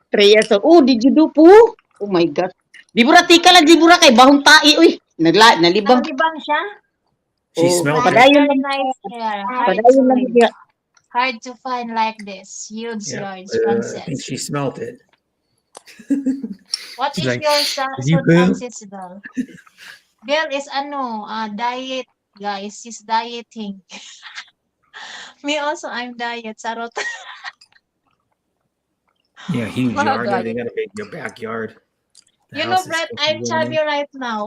3 years old. Oh, did you do po? Oh my God. Deborah, tika lang, Deborah, kay bahong tai. Uy, nalibang. Naglibang siya? She Oh, smelled it. padayon Very lang. nice hair. Hard to Padayon lang live. niya. Hard to find like this. Huge Yeah. yards, I think Frances. she smelt it. What She's is like, your "Did you son poo?" Francis Bell? Bell is diet, guys. She's dieting. Me also, I'm diet. Sarot. Yeah, huge Mga yard. They diet. got a big backyard. The You know, house is Brett, supposed to I'm be chubby going in. right now.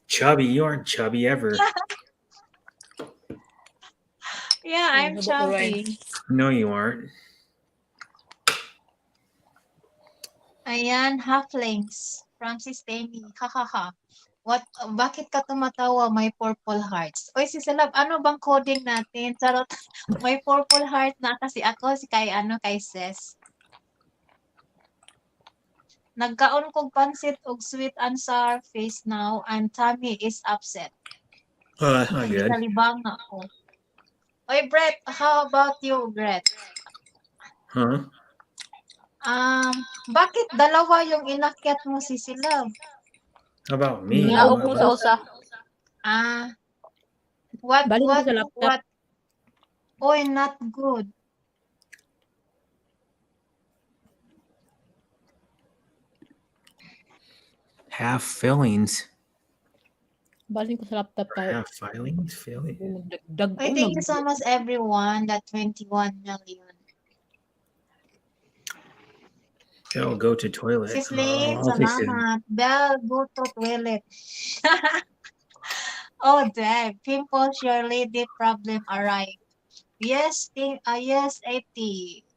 Chubby. You aren't chubby ever. Yeah, I'm chubby. No, you aren't. Ayan, halflings. Francis Tammy. Hahaha. Bakit ka tumatawa? May purple hearts. Oy, si Salab, ano bang coding natin? Charot. May purple heart na kasi ako si kay Ses. Nagkaon kog pansit og sweet and sour face now and Tammy is upset. Oh, that's not good. Nalibang na ako. Oy, Brett, how about you, Brett? Huh? Bakit dalawa yung inakyat mo si Silab? How about me? Yeah. Naog mo sa usa. Balik mo sa laptop. Oy, not good. Half fillings. Balik ko sa laptop tayo. Half filings? Filling. Dag Oy, thank you so much, everyone. That 21 million. I'll go to toilet. Sisley, I'll take it. salamat. Bell, go to toilet. Oh, Deb, pimples, your lady problem arrived. Yes, yes, 80.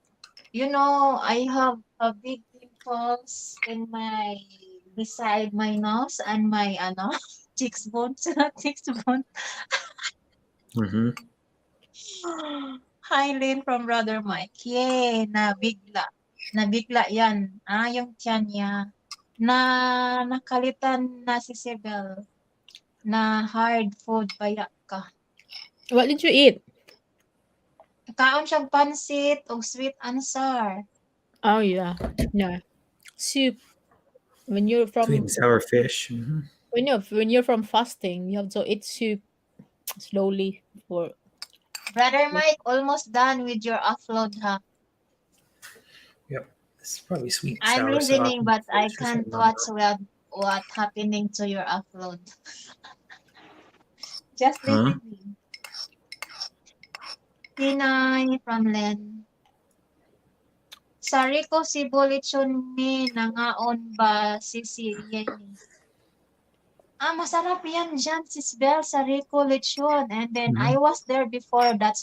You know, I have a big pimples in my beside my nose and my cheeks bone. Cheeks bone. Mm-hmm. Hi, Lynn from Brother Mike. Yay, nabigla. Nabigla yan. Yung tiyan niya. Nakalitan na si Sibel na hard food paya ka. What did you eat? Kaon siyang pansit o sweet and sour. Oh, yeah. Yeah. Soup. When you're Sweet from and sour fish. Mm-hmm. when you're from fasting, you have to eat soup slowly for Brother Mike, almost done with your upload, ha? It's probably sweet and I'm sour listening, sauce but and I fish or can't something. watch what happening to your upload. Just Huh? listening. Pinay from Len. Sari ko si Bulitson ni nangaon ba si Yenny? Masarap yan dyan, Sis Belle, sa Rico Lechon. And then, I Mhm. was there before. That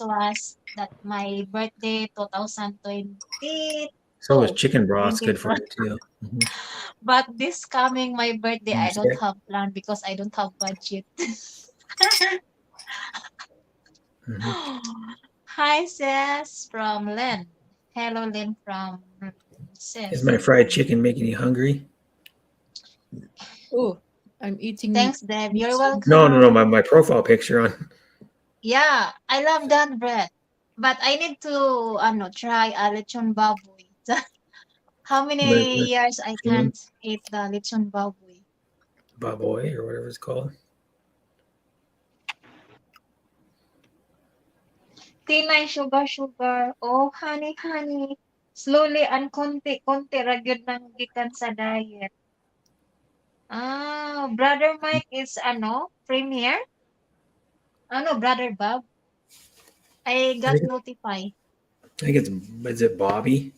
my birthday, 2022. So is chicken broth's good for 20. you too. Mhm. But this coming my birthday, I don't Understand? have plan because I don't have budget. Mhm. Hi, Sis, from Len. Hello, Len from Is Sis. my fried chicken making you hungry? Oh, I'm eating Thanks, Deb. You're meat welcome. soon. No. My profile picture on. Yeah, I love that bread. But I need to try a lechon baboy. How But many years I lechon can't eat the lechon baboy? baboy or whatever it's called. Tinay sugar. Oh, honey. Slowly and konti ra gyud nang gikan sa diet. Brother Mike is premier? Brother Bob? I I got think, notified. I think is it Bobby?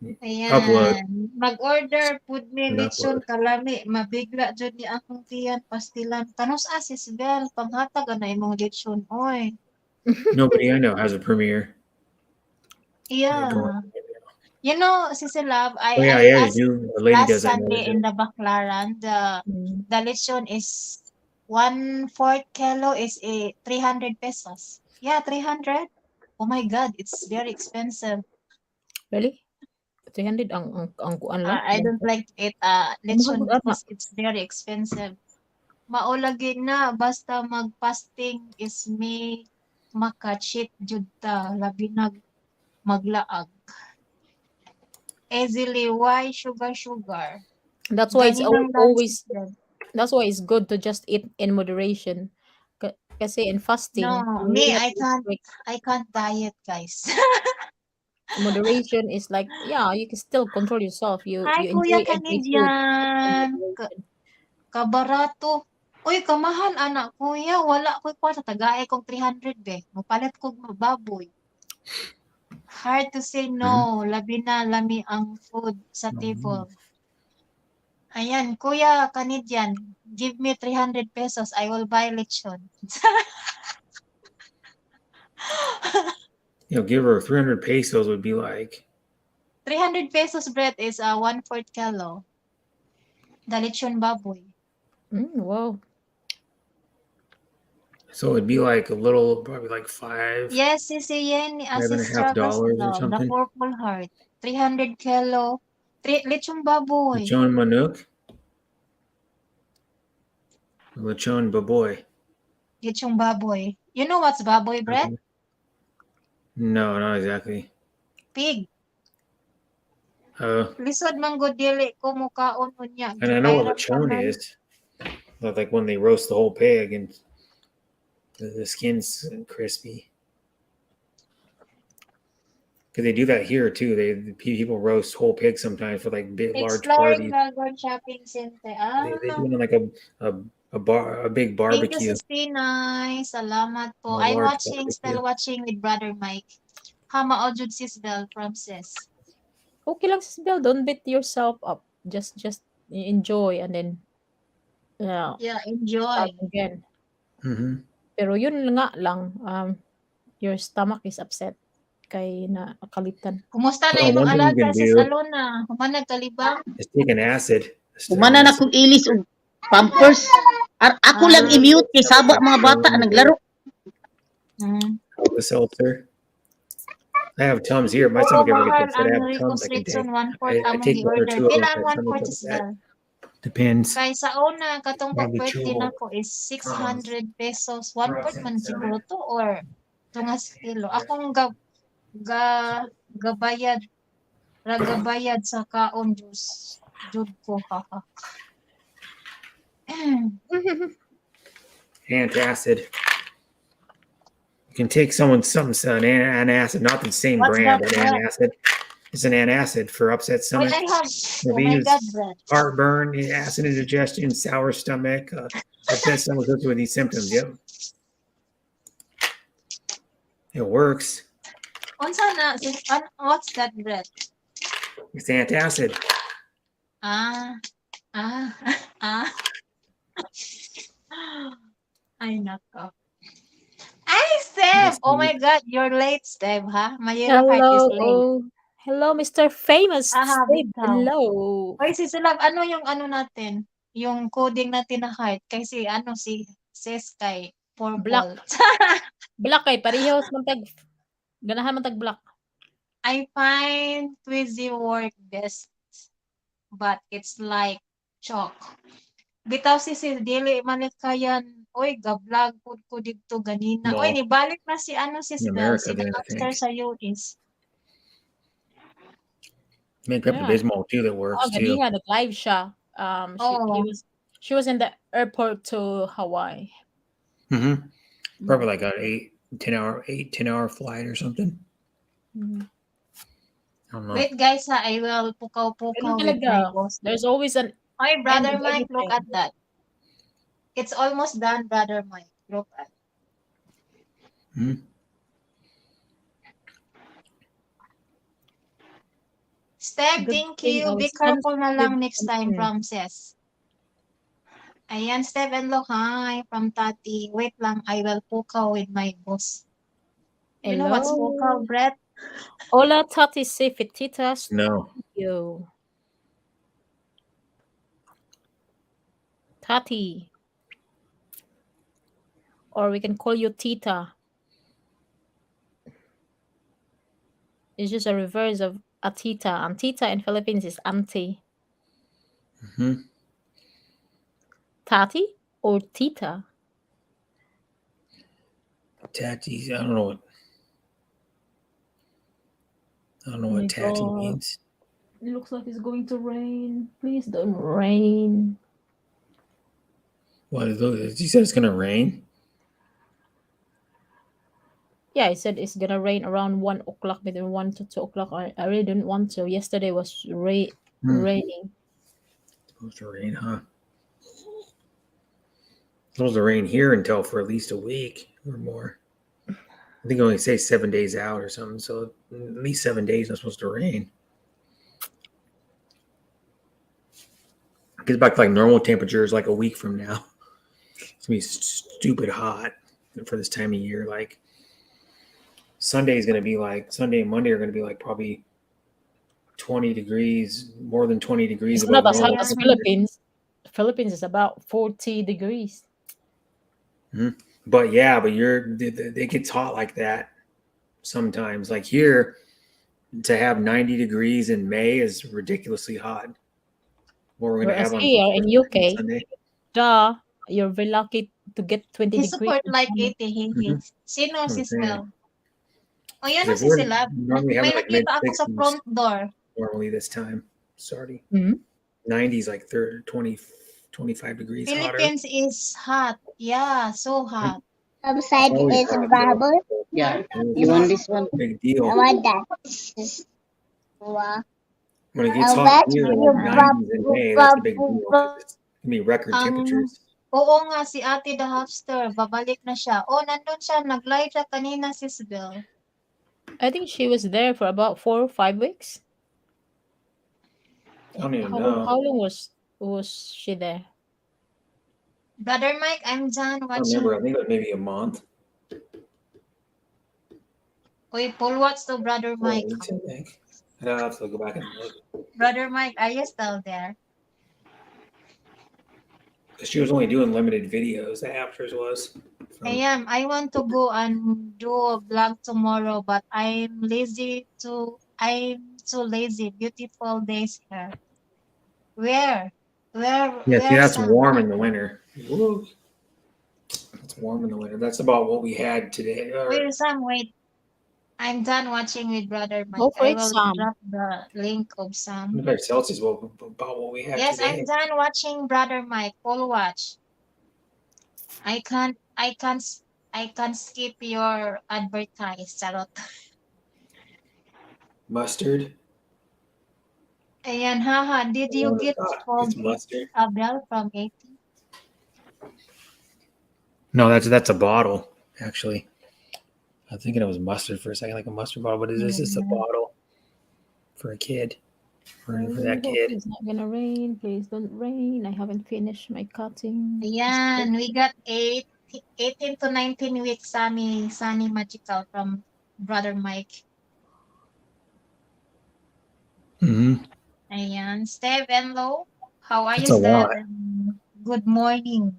Upload. Ayan. Mag-order food me An lechon upload. kalami. Mabigla jud ni akong tiyan pastilan. Kanus Sis Bel, panghatag na imong lechon. Oy. Nobody I know has a premiere. Yeah. Going. You know, Sisi Love, Oh yeah, I yeah, you asked do. A lady last does that. Sunday in the Baclaran, Mm. the lechon is 1/4 kilo is 300 pesos. Yeah, 300. Oh my God, it's very expensive. Really? 300 ang kuan lang. I don't like to eat Mahal lechon gud ana. because it's very expensive. Maulagi na basta mag-fasting is me maka-cheat jud ta labi na maglaag. Easily, why sugar? That's why it's Gani lang always lang. that's why it's good to just eat in moderation. Kasi in fasting, No, you me, really have to restrict. I can't diet, guys. Moderation is like, yeah, you can still control yourself. Hi, You Kuya enjoy every food in Canadian. moderation. Kabarato. Uy, kamahal, anak. Kuya, wala ko'y kwarta. Tagaay kong 300, be. Mapalit kong baboy. Hard to say no. Labi na lami ang food sa table. Ayan, Kuya Canadian, give me 300 pesos. I will buy lechon. Give her 300 pesos would be like 300 pesos bread is 1/4 kilo. The lechon baboy. Wow. so it'd be like a little, probably like five Yes, Sisi Yenny, and a Assist half Travels dollars or Love, the something. Purple Heart, 300 kilo, lechon baboy, Lechon manuk, lechon baboy. lechon baboy. You know what's baboy bread? No, not exactly. Pig. Uh, Lisod man gud dili ko mukaon unya. and I know what Gipairam lechon tanan. is. Like when they roast the whole pig and the skin's crispy. Because they do that here too. People roast whole pigs sometimes for like big large Exploring parties. Melbourne Shopping Center. They do it on like a big Thank you, barbecue, Sistinay. Salamat po. a large barbecue. Still watching with Brother Mike. Hama Ojud Sis Bell from Sis. Okay lang, Sis Belle. Don't beat yourself up. Just enjoy and then Yeah, start enjoy. again. Mm-hmm. Pero yun nga lang, your stomach is upset kay na kalitan. Kumusta na Well, imong one thing you alaga, can Sis do Alona? Humanag kalibang? is take an acid. Umana na kong ilis og pampers. Ako lang i-mute kay saba mga bata naglaro. Seltzer. I have Tums here. My Puro stomach ever mahal gets upset. I ang have Tums Ricos I can take. Lechon 1/4 I among take one or gi-order. two of them. Pila My ang stomach 1/4, gets Sis upset. Bell? Depends. Kay sa una, katong Probably pag-birthday two. nako is 600 pesos. 1/4 man siguro to or tungas kilo. Akong gabayad ragabayad sa kaon juice. Jud ko, haha. Antacid. You can take something antacid, not the same What's brand, that but bread? antacid. It's an antacid for upset Wait, stomach. I have, oh They my use God, bread. heartburn, acid indigestion, sour stomach, upset stomach associated with these symptoms. Yep. It works. What's that bread? It's antacid. Ah, ah, ah. Ay, nako. Ay, Steph! Oh my God, you're late, Steph, ha? My yellow heart is Hello. late. Oh, hello, Mr. Famous Aha, Steve. bitaw. Hello. Oy, si Sulab, ano yung ano natin? Yung coding natin na heart. Kasi ano si Sis kay Black. purple. Black kay parehas man tag ganahan man tag black. I find Twizy work best, but it's like chalk. Bitaw si dili man it kayan. Oy, gablag pud ko dito ganina. Oy, Well, nibalik na si ano si in Bell, America, si the then I hamster think sa US. make Pepto Yeah. Bismol too that works too. Ganiha nag-live siya. Oh, She was in the airport to Hawaii. Mm-hmm. Probably like an 10 hour flight or something. Mhm. I don't know. wait guys ha, I will pukaw-pukaw Ganun with my talaga. boss. There's always an Oy, end Brother of Mike, look at everything. that. It's almost done, Brother Mike. Look at. Mhm. Steph, Good thank thing you. I Be was careful na lang constipated next time, and promises. Ayan, Steph and look, hi, from Tati. Wait lang, I will pukaw with my boss. You know what's pukaw, hello. Brett? Hola Tati Sefetitas. No. You. Tati. Or we can call you Tita. It's just a reverse of a tita. And tita in Philippines is auntie. Hmm. Tati or tita? Tati. I don't know Oh what my Tati God. means. It looks like it's going to rain. Please don't rain. What is it? You said it's gonna rain. Yeah, I said it's gonna rain around 1 o'clock, between 1 to 2 o'clock. I really didn't want to. Yesterday was raining. Supposed to rain, huh? Supposed to rain here until for at least a week or more. I think I only say 7 days out or something. So at least 7 days it's supposed to rain. It gets back to like normal temperatures like a week from now. It's gonna be stupid hot for this time of year. Like Sunday is gonna be like Sunday and Monday are gonna be like probably 20 degrees, more than 20 degrees It's not above as hot normal as Ayan. temperature. Philippines. The Philippines is about 40 degrees. But yeah, but it gets hot like that sometimes. Like here, to have 90 degrees in May is ridiculously hot. What we're gonna Whereas have on here in UK, Sunday. you're very lucky to get 20 He degrees. support like 80, he. Sino That's what si I'm saying. Swell? O yan na Because if si we're Silab. normally May having like mid nakita ako sa 60s front door. normally this time. Sorry. Mhm. 90s like 30, 20, 25 degrees hotter. Philippines is hot. Yeah, so hot. Outside Always is hot, bubble. Yeah. You want this one? Big deal. I want that. Wow. When it gets Oh, hot that's here, you like 90s in May, that's a big deal because it's gonna be record temperatures. Oo nga, si Ate the Hamster, babalik na siya. Oh, nandun siya, nag-live siya kanina si Sibel. I think she was there for about 4 or 5 weeks. I don't even How know. long was she there? Brother Mike, I'm done I watching. remember. I think it was maybe a month. Uy, pull watch to Brother 4 Mike. weeks, I think. I'd have to go back and look. Brother Mike, are you still there? Because she was only doing limited videos. The afters was. I am. I want to go and do a vlog tomorrow, but I'm too lazy. Beautiful days here. Where? Yeah, see, Where, that's Sam? warm in the winter. Woo. It's warm in the winter. That's about what we had today. Where, Sam? Wait. I'm done watching with Brother Mike. Go for I it, will Sam. drop the link of Sam. Like Celsius, about what we had Yes, today. I'm done watching Brother Mike. Full watch. I can't skip your advertise, Charot. Mustard. Ayan, haha. Did you get called It's mustard. Abel from 80? No, that's a bottle. Actually, I was thinking it was mustard for a second, like a mustard bottle. But is this just a bottle for a kid? Running for I that hope kid. it's not gonna rain. Please don't rain. I haven't finished my cutting. Ayan, we got 18 to 19 weeks Sunny Magical from Brother Mike. Mm-hmm. Ayan, Steve and Lo, how are That's you, a lot. Steve? And good morning.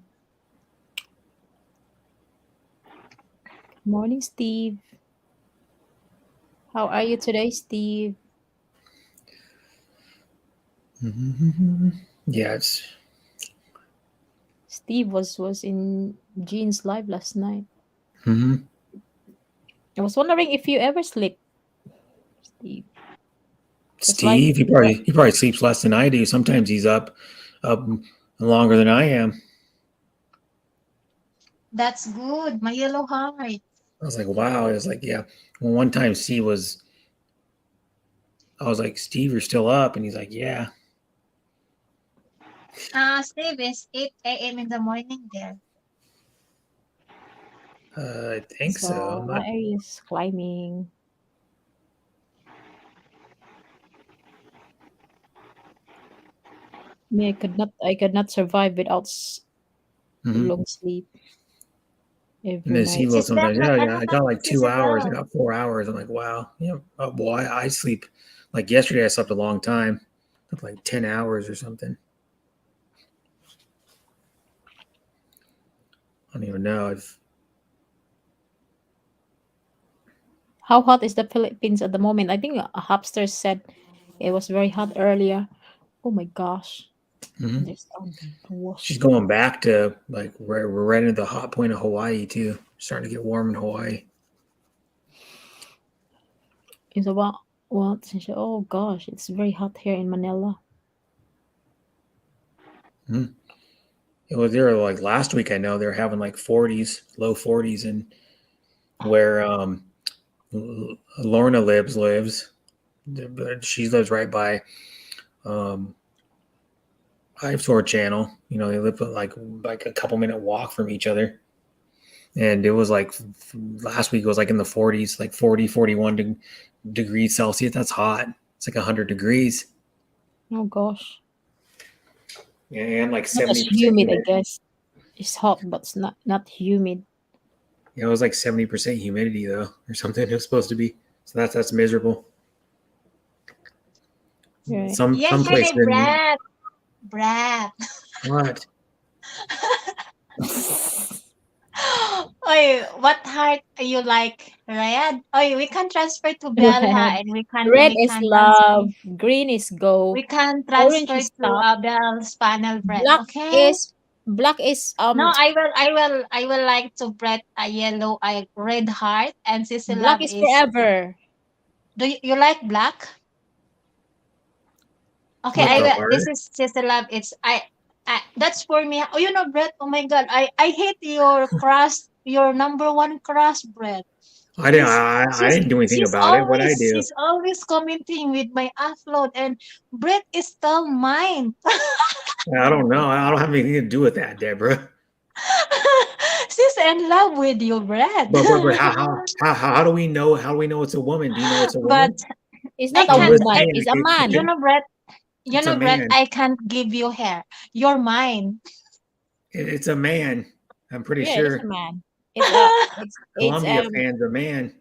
Morning, Steve. How are you today, Steve? Mm-hmm. Yeah, it's Steve was in Jean's live last night. mm-hmm. I was wondering if you ever sleep, Steve. Just like Steve. He probably sleeps less than I do. Sometimes he's up longer than I am. That's good, my yellow heart. I was like, wow. I was like, yeah. Well, one time I was like, Steve, you're still up, and he's like, yeah. Steve, is 8 a.m. in the morning there. I think so. so. I'm My not, area is climbing. Me, I could not survive without Mhm. long sleep And every then night. Steve will Sis Love, sometimes, yeah, ano I ba got like sis 2 hours. I Love? got 4 hours. I'm like, wow. Yeah. Boy, I sleep like yesterday. I slept a long time, slept like 10 hours or something. I don't even know if How hot is the Philippines at the moment? I think a Hopster said it was very hot earlier. Oh my gosh. Mhm. There's wash. she's going back to like we're right into the hot point of Hawaii too. Starting to get warm in Hawaii. It's about what? Oh gosh, it's very hot here in Manila. It was there like last week. I know they're having like 40s, low 40s, and where Lorna lives. But she lives right by Sword Channel. You know, they live like a couple minute walk from each other. And it was like last week it was like in the 40s, like 40, 41 degrees Celsius. That's hot. It's like 100 degrees. Oh gosh. And like Not as 70% humid, I humidity. guess. It's hot, but it's not humid. Yeah, it was like 70% humidity though, or something. It was supposed to be. So that's miserable. Right. Some Yesterday, places. Brad. What? Oy, what heart you like, Rayad? Oy, we can transfer to Bella and we Red is can love, green is go, we can orange transfer is to stop, Belle's panel, Brett. black Okay? is black is No, I will like to Brett a yellow, a red heart, and Sissy black Love is is. forever. Do you like black? Okay, What I the will. heart? This is Sissy Love. It's I. That's for me. Oh, you know, Brett. Oh my God, I hate your crush, your number one crush, Brett. I didn't. She's I didn't do anything about it. What I do? she's always commenting with my upload, and Brett is still mine. I don't know. I don't have anything to do with that, Deborah. She's in love with you, Brett. But how do we know? How do we know it's a woman? Do you know it's a But woman? It's I not a I'm can't. just woman, saying. it's a man. You know, Brett. You It's a know, Brett. man. I can't give you hair. You're mine. It's a man. I'm pretty Yeah, it is a sure. man. It's a Columbia fan's a man.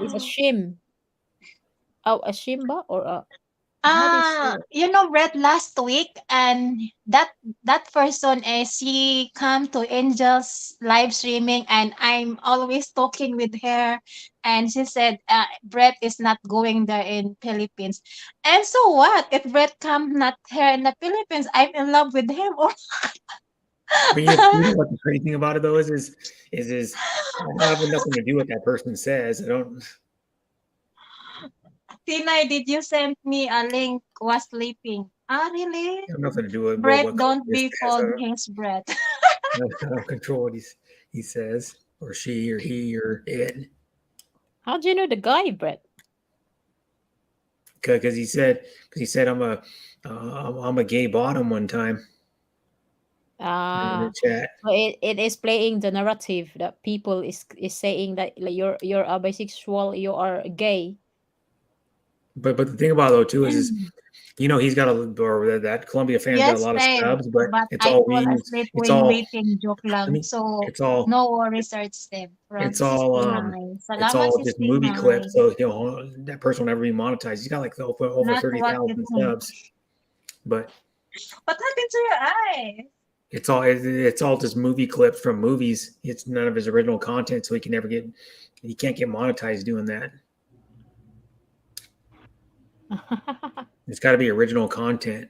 it's a shim. Oh, a shimba or a how do you say it? You know, Brett, last week, and that person she come to Angel's live streaming, and I'm always talking with her, and she said, Brett is not going there in Philippines, and so what? If Brett come not here in the Philippines, I'm in love with him. Or But you know what the crazy thing about it though is I don't have nothing to do with that person says. I don't. Tinay, did you send me a link? Was sleeping. Really? I have nothing to do with Brett, what don't Columbia be says. called his Brett. I don't control what he says or she or he or it. How do you know the guy, Brett? Because he said I'm a gay bottom one time in the chat. So it is playing the narrative that people is saying that like, you're a bisexual, you are gay. But the thing about it though too is he's got or that Columbia fan's got a Yes, lot of Steve. subs, but But it's I all fall views. asleep It's when all. waiting. Joke I lang. mean, So, it's all. no worries, Sir Steve. It's Francis, all. stay high. It's Salamat all si just stay movie high. clips. So that person will never be monetized. He's got like over Not what 30,000 you think. subs, but What happened to your eyes? it's all just movie clips from movies. It's none of his original content, so he can't get monetized doing that. It's got to be original content,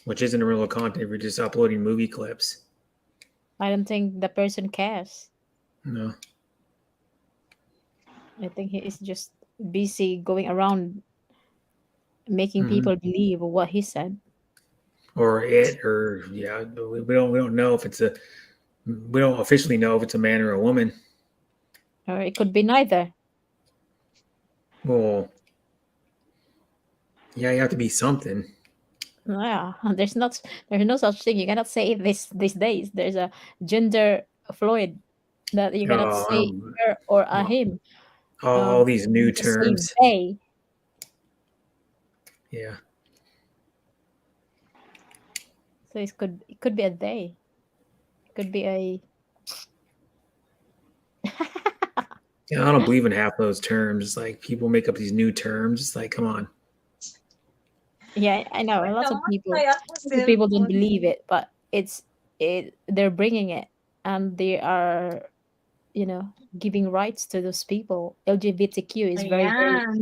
which isn't original content. We're just uploading movie clips. I don't think the person cares. No. I think he is just busy going around making Mhm. people believe what he said. Or we don't know if we don't officially know if it's a man or a woman. Or it could be neither. Well, yeah, you have to be something. Yeah, there's no such thing. You cannot say these days. There's a gender fluid that you cannot say her or a him. All these new Just say terms. they. Yeah. So it could be a they. It could be a. Yeah, I don't believe in half those terms. It's like people make up these new terms. It's like, come on. Yeah, I know. Lots of people People don't believe it, but they're bringing it, and they are, giving rights to those people. LGBTQ is very,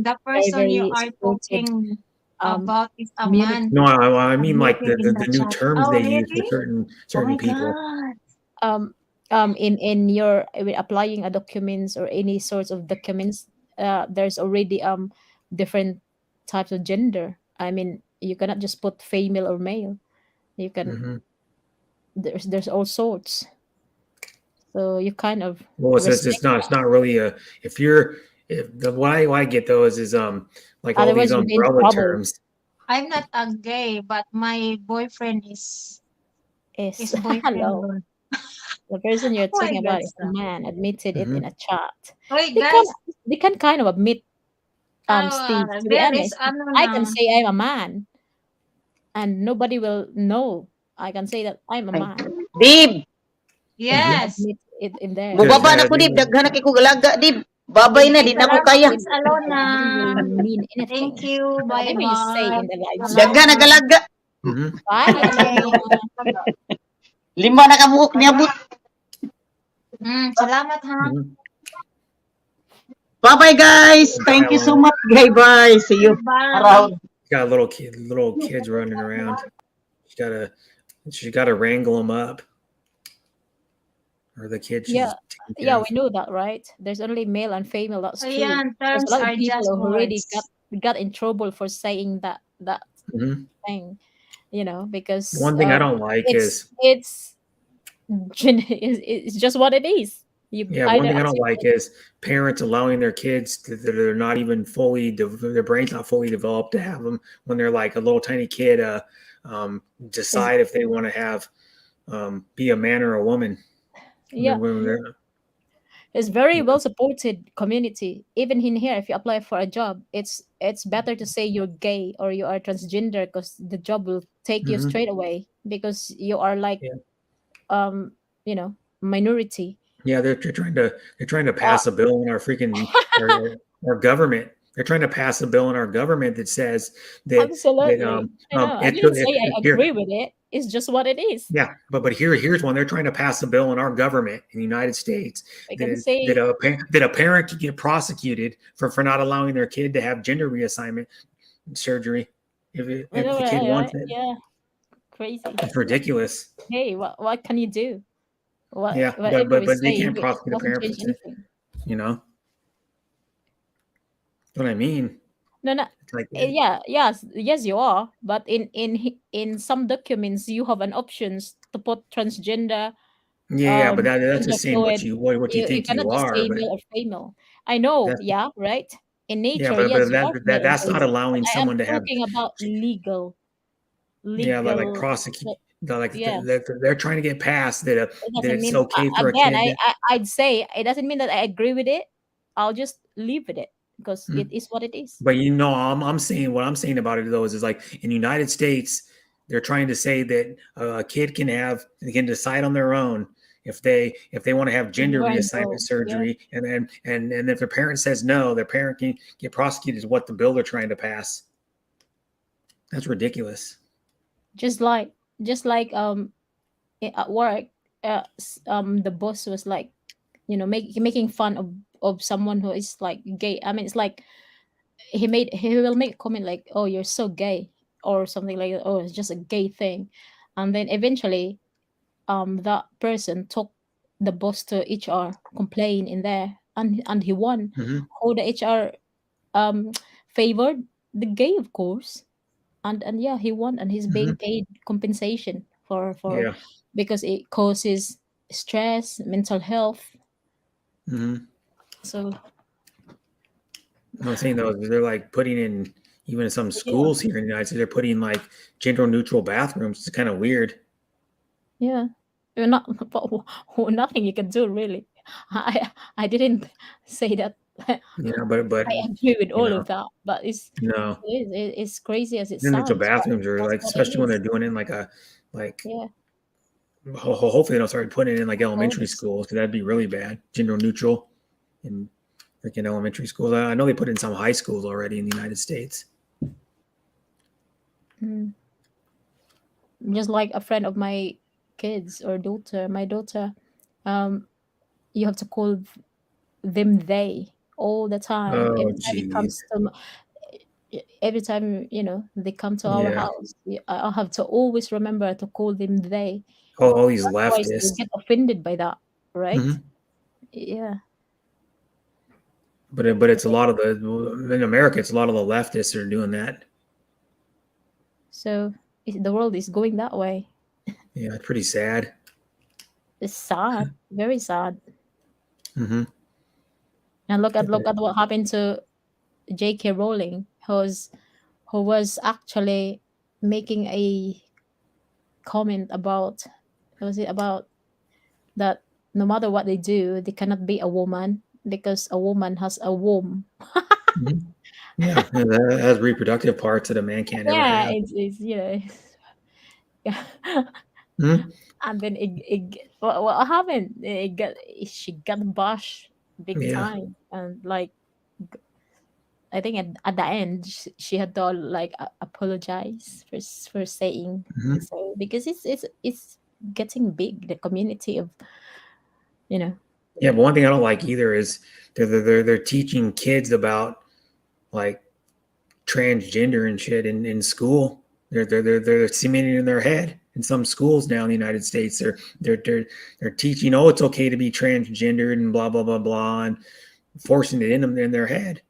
The person you are supported, talking about is a community. man. No, I mean like the in the new chat. terms Oh, they use for really? certain people. God. In your applying a documents or any sorts of documents, there's already different types of gender. I mean, you cannot just put female or male. You can Mhm. there's all sorts. So you kind of Well, it's not really if the what I get though is like all Otherwise these you'll be in umbrella trouble. terms. I'm not a gay, but my boyfriend is Is boyfriend. hello. Lord. The person you're Oh my talking about God, is a stop. man, admitted it in a chat. Wait, They guys. can kind of admit, Steve, to be there is honest, I can say I'm a man and nobody will know. I can say that I'm a man. Dib, Yes. Admit it in there. mubaba na ko Dib, daghan na kay ko galaga Dib. Babay na, di na ko kaya. Salamat, Alona. Nobody will mean anything. Thank you. Whatever you say Bye-bye. in the live chat. Daghan na galaga. Mhm. Bye, Okay. Alona. 5 na ka buhok niabot. Salamat ha. Mhm. Bye-bye guys. Thank you so much. Bye. See you Bye. around. Got little kids running around. She gotta wrangle them up, or the kids. Yeah, we know that, right? There's only male and female. That's true. Ayan, There's terms a lot are of people just who already words. got in trouble for saying that Mhm. thing, because One thing I don't like is it's just what it is. one thing I don't like is parents allowing their kids that are not even their brain's not fully developed to have them when they're like a little tiny kid decide if they want to have be a man or a woman. Yeah. When they're- It's very well supported community. Even in here, if you apply for a job, it's better to say you're gay or you are transgender because the job will take you Mhm. straight away because you are like, minority. Yeah, they're trying to pass a bill in our freaking our government. They're trying to pass a bill in our government that says that Absolutely. I didn't say I agree with it. It's just what it is. Yeah, but here's one. They're trying to pass a bill in our government in the United States that a parent could get prosecuted for not allowing their kid to have gender reassignment surgery if the kid wants it. Yeah, crazy. It's ridiculous. Hey, what can you do? But they can't prosecute a parent. What I mean. No. Like, yes, you are. But in some documents, you have an options to put transgender. Yeah, but that's the same. What you think cannot you just are, say male or female. I know. Yeah, right. In nature, that's not allowing someone to have. Talking about legal. Yeah, like prosecute. They're trying to get past that it's okay for again, a kid. I'd say it doesn't mean that I agree with it. I'll just leave with it. because Mm. it is what it is. But I'm saying what I'm saying about it though is like in the United States, they're trying to say that a kid they can decide on their own if they want to have gender Right, reassignment yeah. surgery, and then and if their parent says no, their parent can get prosecuted. Is what the bill they're trying to pass. That's ridiculous. Just like at work, the boss was like, making fun of someone who is like gay. I mean, it's like he will make a comment like, "Oh, you're so gay," or something like that. "Oh, it's just a gay thing," and then eventually, that person took the boss to HR, complain in there, and he won. Mhm. Who the HR favored? The gay, of course, and yeah, he won, and he's being paid compensation for Yeah. because it causes stress, mental health. Mhm. So I'm saying though, they're like putting in even in some schools here in the United States, they're putting like gender neutral bathrooms. It's kind of weird. yeah, you're not nothing you can do really. I didn't say that But I agree with all know, of that, but no. it's crazy as it Gender neutral sounds, but bathrooms are that's like, what it especially when is. they're doing it in like a like. Yeah. Hopefully, they don't start putting it in like elementary Homes. schools because that'd be really bad. Gender neutral in freaking elementary schools. I know they put it in some high schools already in the United States. Mm. Just like a friend of my kids or my daughter, you have to call them they all the time. Oh, Every time it geez. comes to every time they come to our Yeah. house, I have to always remember to call them they. All these Otherwise, they leftists. get offended by that, right? Mhm. Yeah. But it's a lot of in America, it's a lot of the leftists that are doing that. So the world is going that way. Yeah, it's pretty sad. It's sad, very sad. Hmm. And look at what happened to J.K. Rowling, who was actually making a comment about, was it about that no matter what they do, they cannot be a woman because a woman has a womb. Mhm. Yeah, and that has reproductive parts that a man can't ever Yeah, have. it's yeah. Mhm. And then what happened? She got bashed big Yeah. time, and like I think at the end she had to like apologize for saying Mhm. so, because it's getting big, the community of you know Yeah, but one thing I don't like either is they're teaching kids about like transgender and shit in school. They're cementing in their head in some schools now in the United States. They're teaching, oh, it's okay to be transgendered and blah blah blah blah, and forcing it in their head.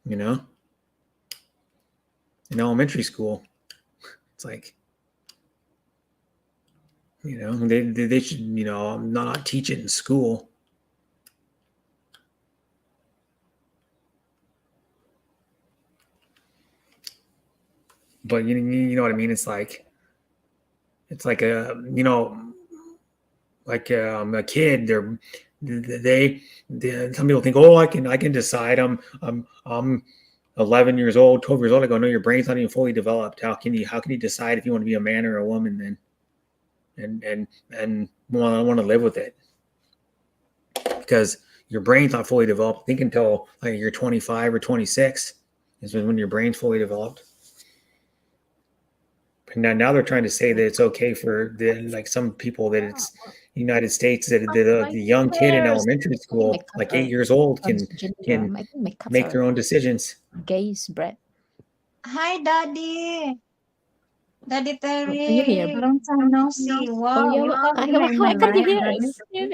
You know, in elementary school, it's like, they should not teach it in school. But you know what I mean? It's like a kid. Some people think, oh, I can decide. I'm 11 years old, 12 years old. I go, no, your brain's not even fully developed. How can you decide if you want to be a man or a woman then? And want to live with it, because your brain's not fully developed. Think until like you're 25 or 26 is when your brain's fully developed. Now they're trying to say that it's okay for some people, that it's United States, that the young kid in elementary school, like 8 years old, can transgender. I think my cats make are their own decisions. gays, Brett. Hi, Daddy. Daddy Can you hear Terry. me? Long time no see. Wow, Oh yeah, you why, are here in why my can't you life, hear Daddy.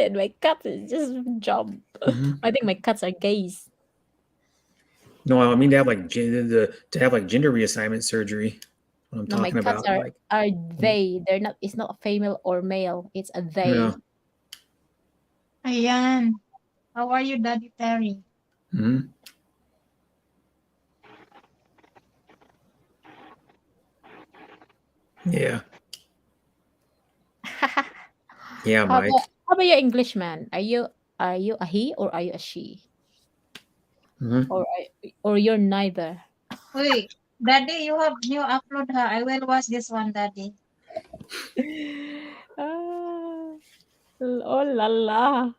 us? My cat is just jump. Mhm. I think my cats are gays. No, I mean to have like gender reassignment surgery. What I'm No, my talking cats about, are they. They're not. It's not a female or male. It's a they. no. Ayan. How are you, Daddy Terry? Mhm. Yeah. Yeah, How Mike. about your Englishman? Are you Are you a he or are you a she? Mhm. Or you're neither? Wait, Daddy, you have new upload ha. I will watch this one, Daddy. Ah, oh la la.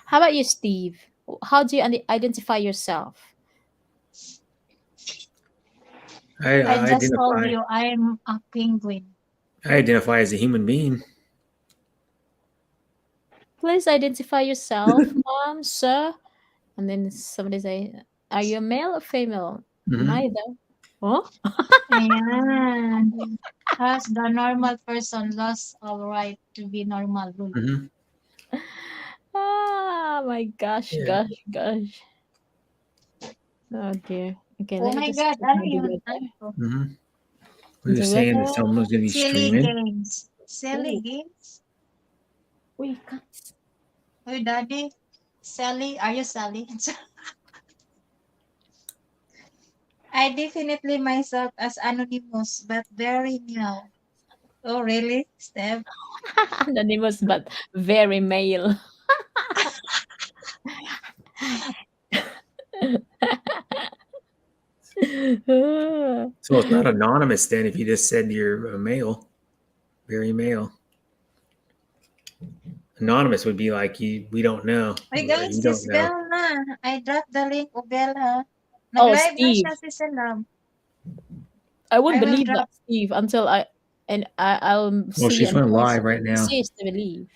How about you, Steve? How do you identify yourself? I I just told identify. you I'm a penguin. I identify as a human being. Please identify yourself, mom, sir. And then somebody say, "Are you a male or female?" Mhm. Neither. Huh? Ayan. Has the normal person lost all right to be normal? Mhm. Ah, my gosh, Yeah. gosh. Oh dear. Okay, Oh let me my just God, check ano the yun? weather. Ano to? Mhm. We were The saying that weather. someone's going to be Silly streaming. games. Silly Ooh. games? Uy, cats. Hey, Daddy. Sally, are you Sally? I definitely myself as anonymous, but very meow. Oh, really, Steph? Anonymous but very male. So it's not anonymous then if you just said you're a male, very male. Anonymous would be like we don't know. Hey Or guys, you don't this know. Bell na. I dropped the link of Bell ha. Oh, Nag-live na Steve. siya si Salam. I won't I will believe drop. that, Steve, until I'll Well, see she's and going test. live right now. See is to believe.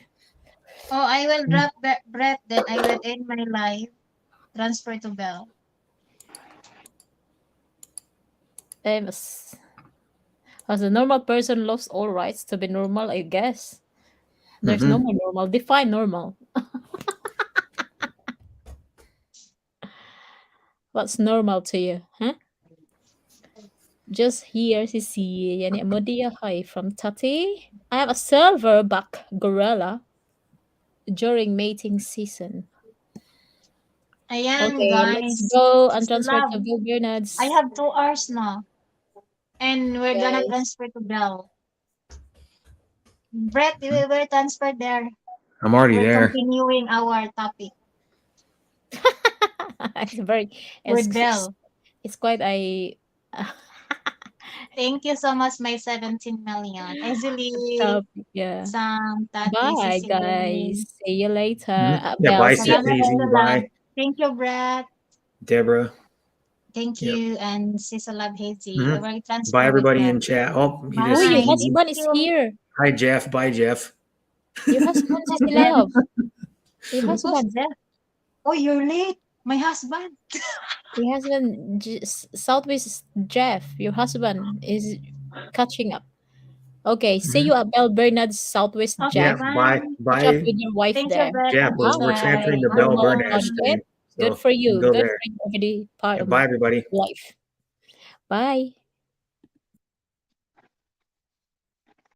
Oh, I will drop Brett, then I will end my live. Transfer to Bell. As a normal person lost all rights to be normal, I guess. There's no Mhm. more normal. Define normal. What's normal to you, huh? Just here, Sisi. Yani Modia hi from Tati. I have a silverback gorilla during mating season. Ayan, Okay, let's guys. go and Sister transfer to Love, Bill Bernard's. I have 2 hours now. And we're gonna Guys. transfer to Bell. Brett, we will transfer there. I'm already We're there. continuing our topic It's very with Bell. it's quite a Thank you so much, my 17 million. Easily, topic, yeah. Sam, Tati, Bye, Sisi, guys. See you later. Mhm. Yeah, Bell, bye, see you Salamat, Easy. Sister again. Love. Bye, Thank you, Brett. Deborah. Thank Yep. you, and Sister Love Hazy. Mhm. We're transfer Bye, with everybody Brett. in chat. Oh, you Bye. Oh, just your see. husband is Thank you. here. Hi, Jeff. Bye, Jeff. Your husband, Sissy Jeff. Love. Your Who's husband. Jeff? Oh, you're late. My husband. Your husband, Southwest Jeff. Your husband is catching up. Okay, see Mhm. you at Bell Bernard's Southwest Okay, Yeah, Jeff. bye. bye, Catch up bye, with your wife Thank you, there. Brett. Jeff. and We're Sister transferring to Love. Bell Normal Bernard content. stream. Good So for you can you. go Good there. for every part Yeah, of bye, my everybody. life. Bye.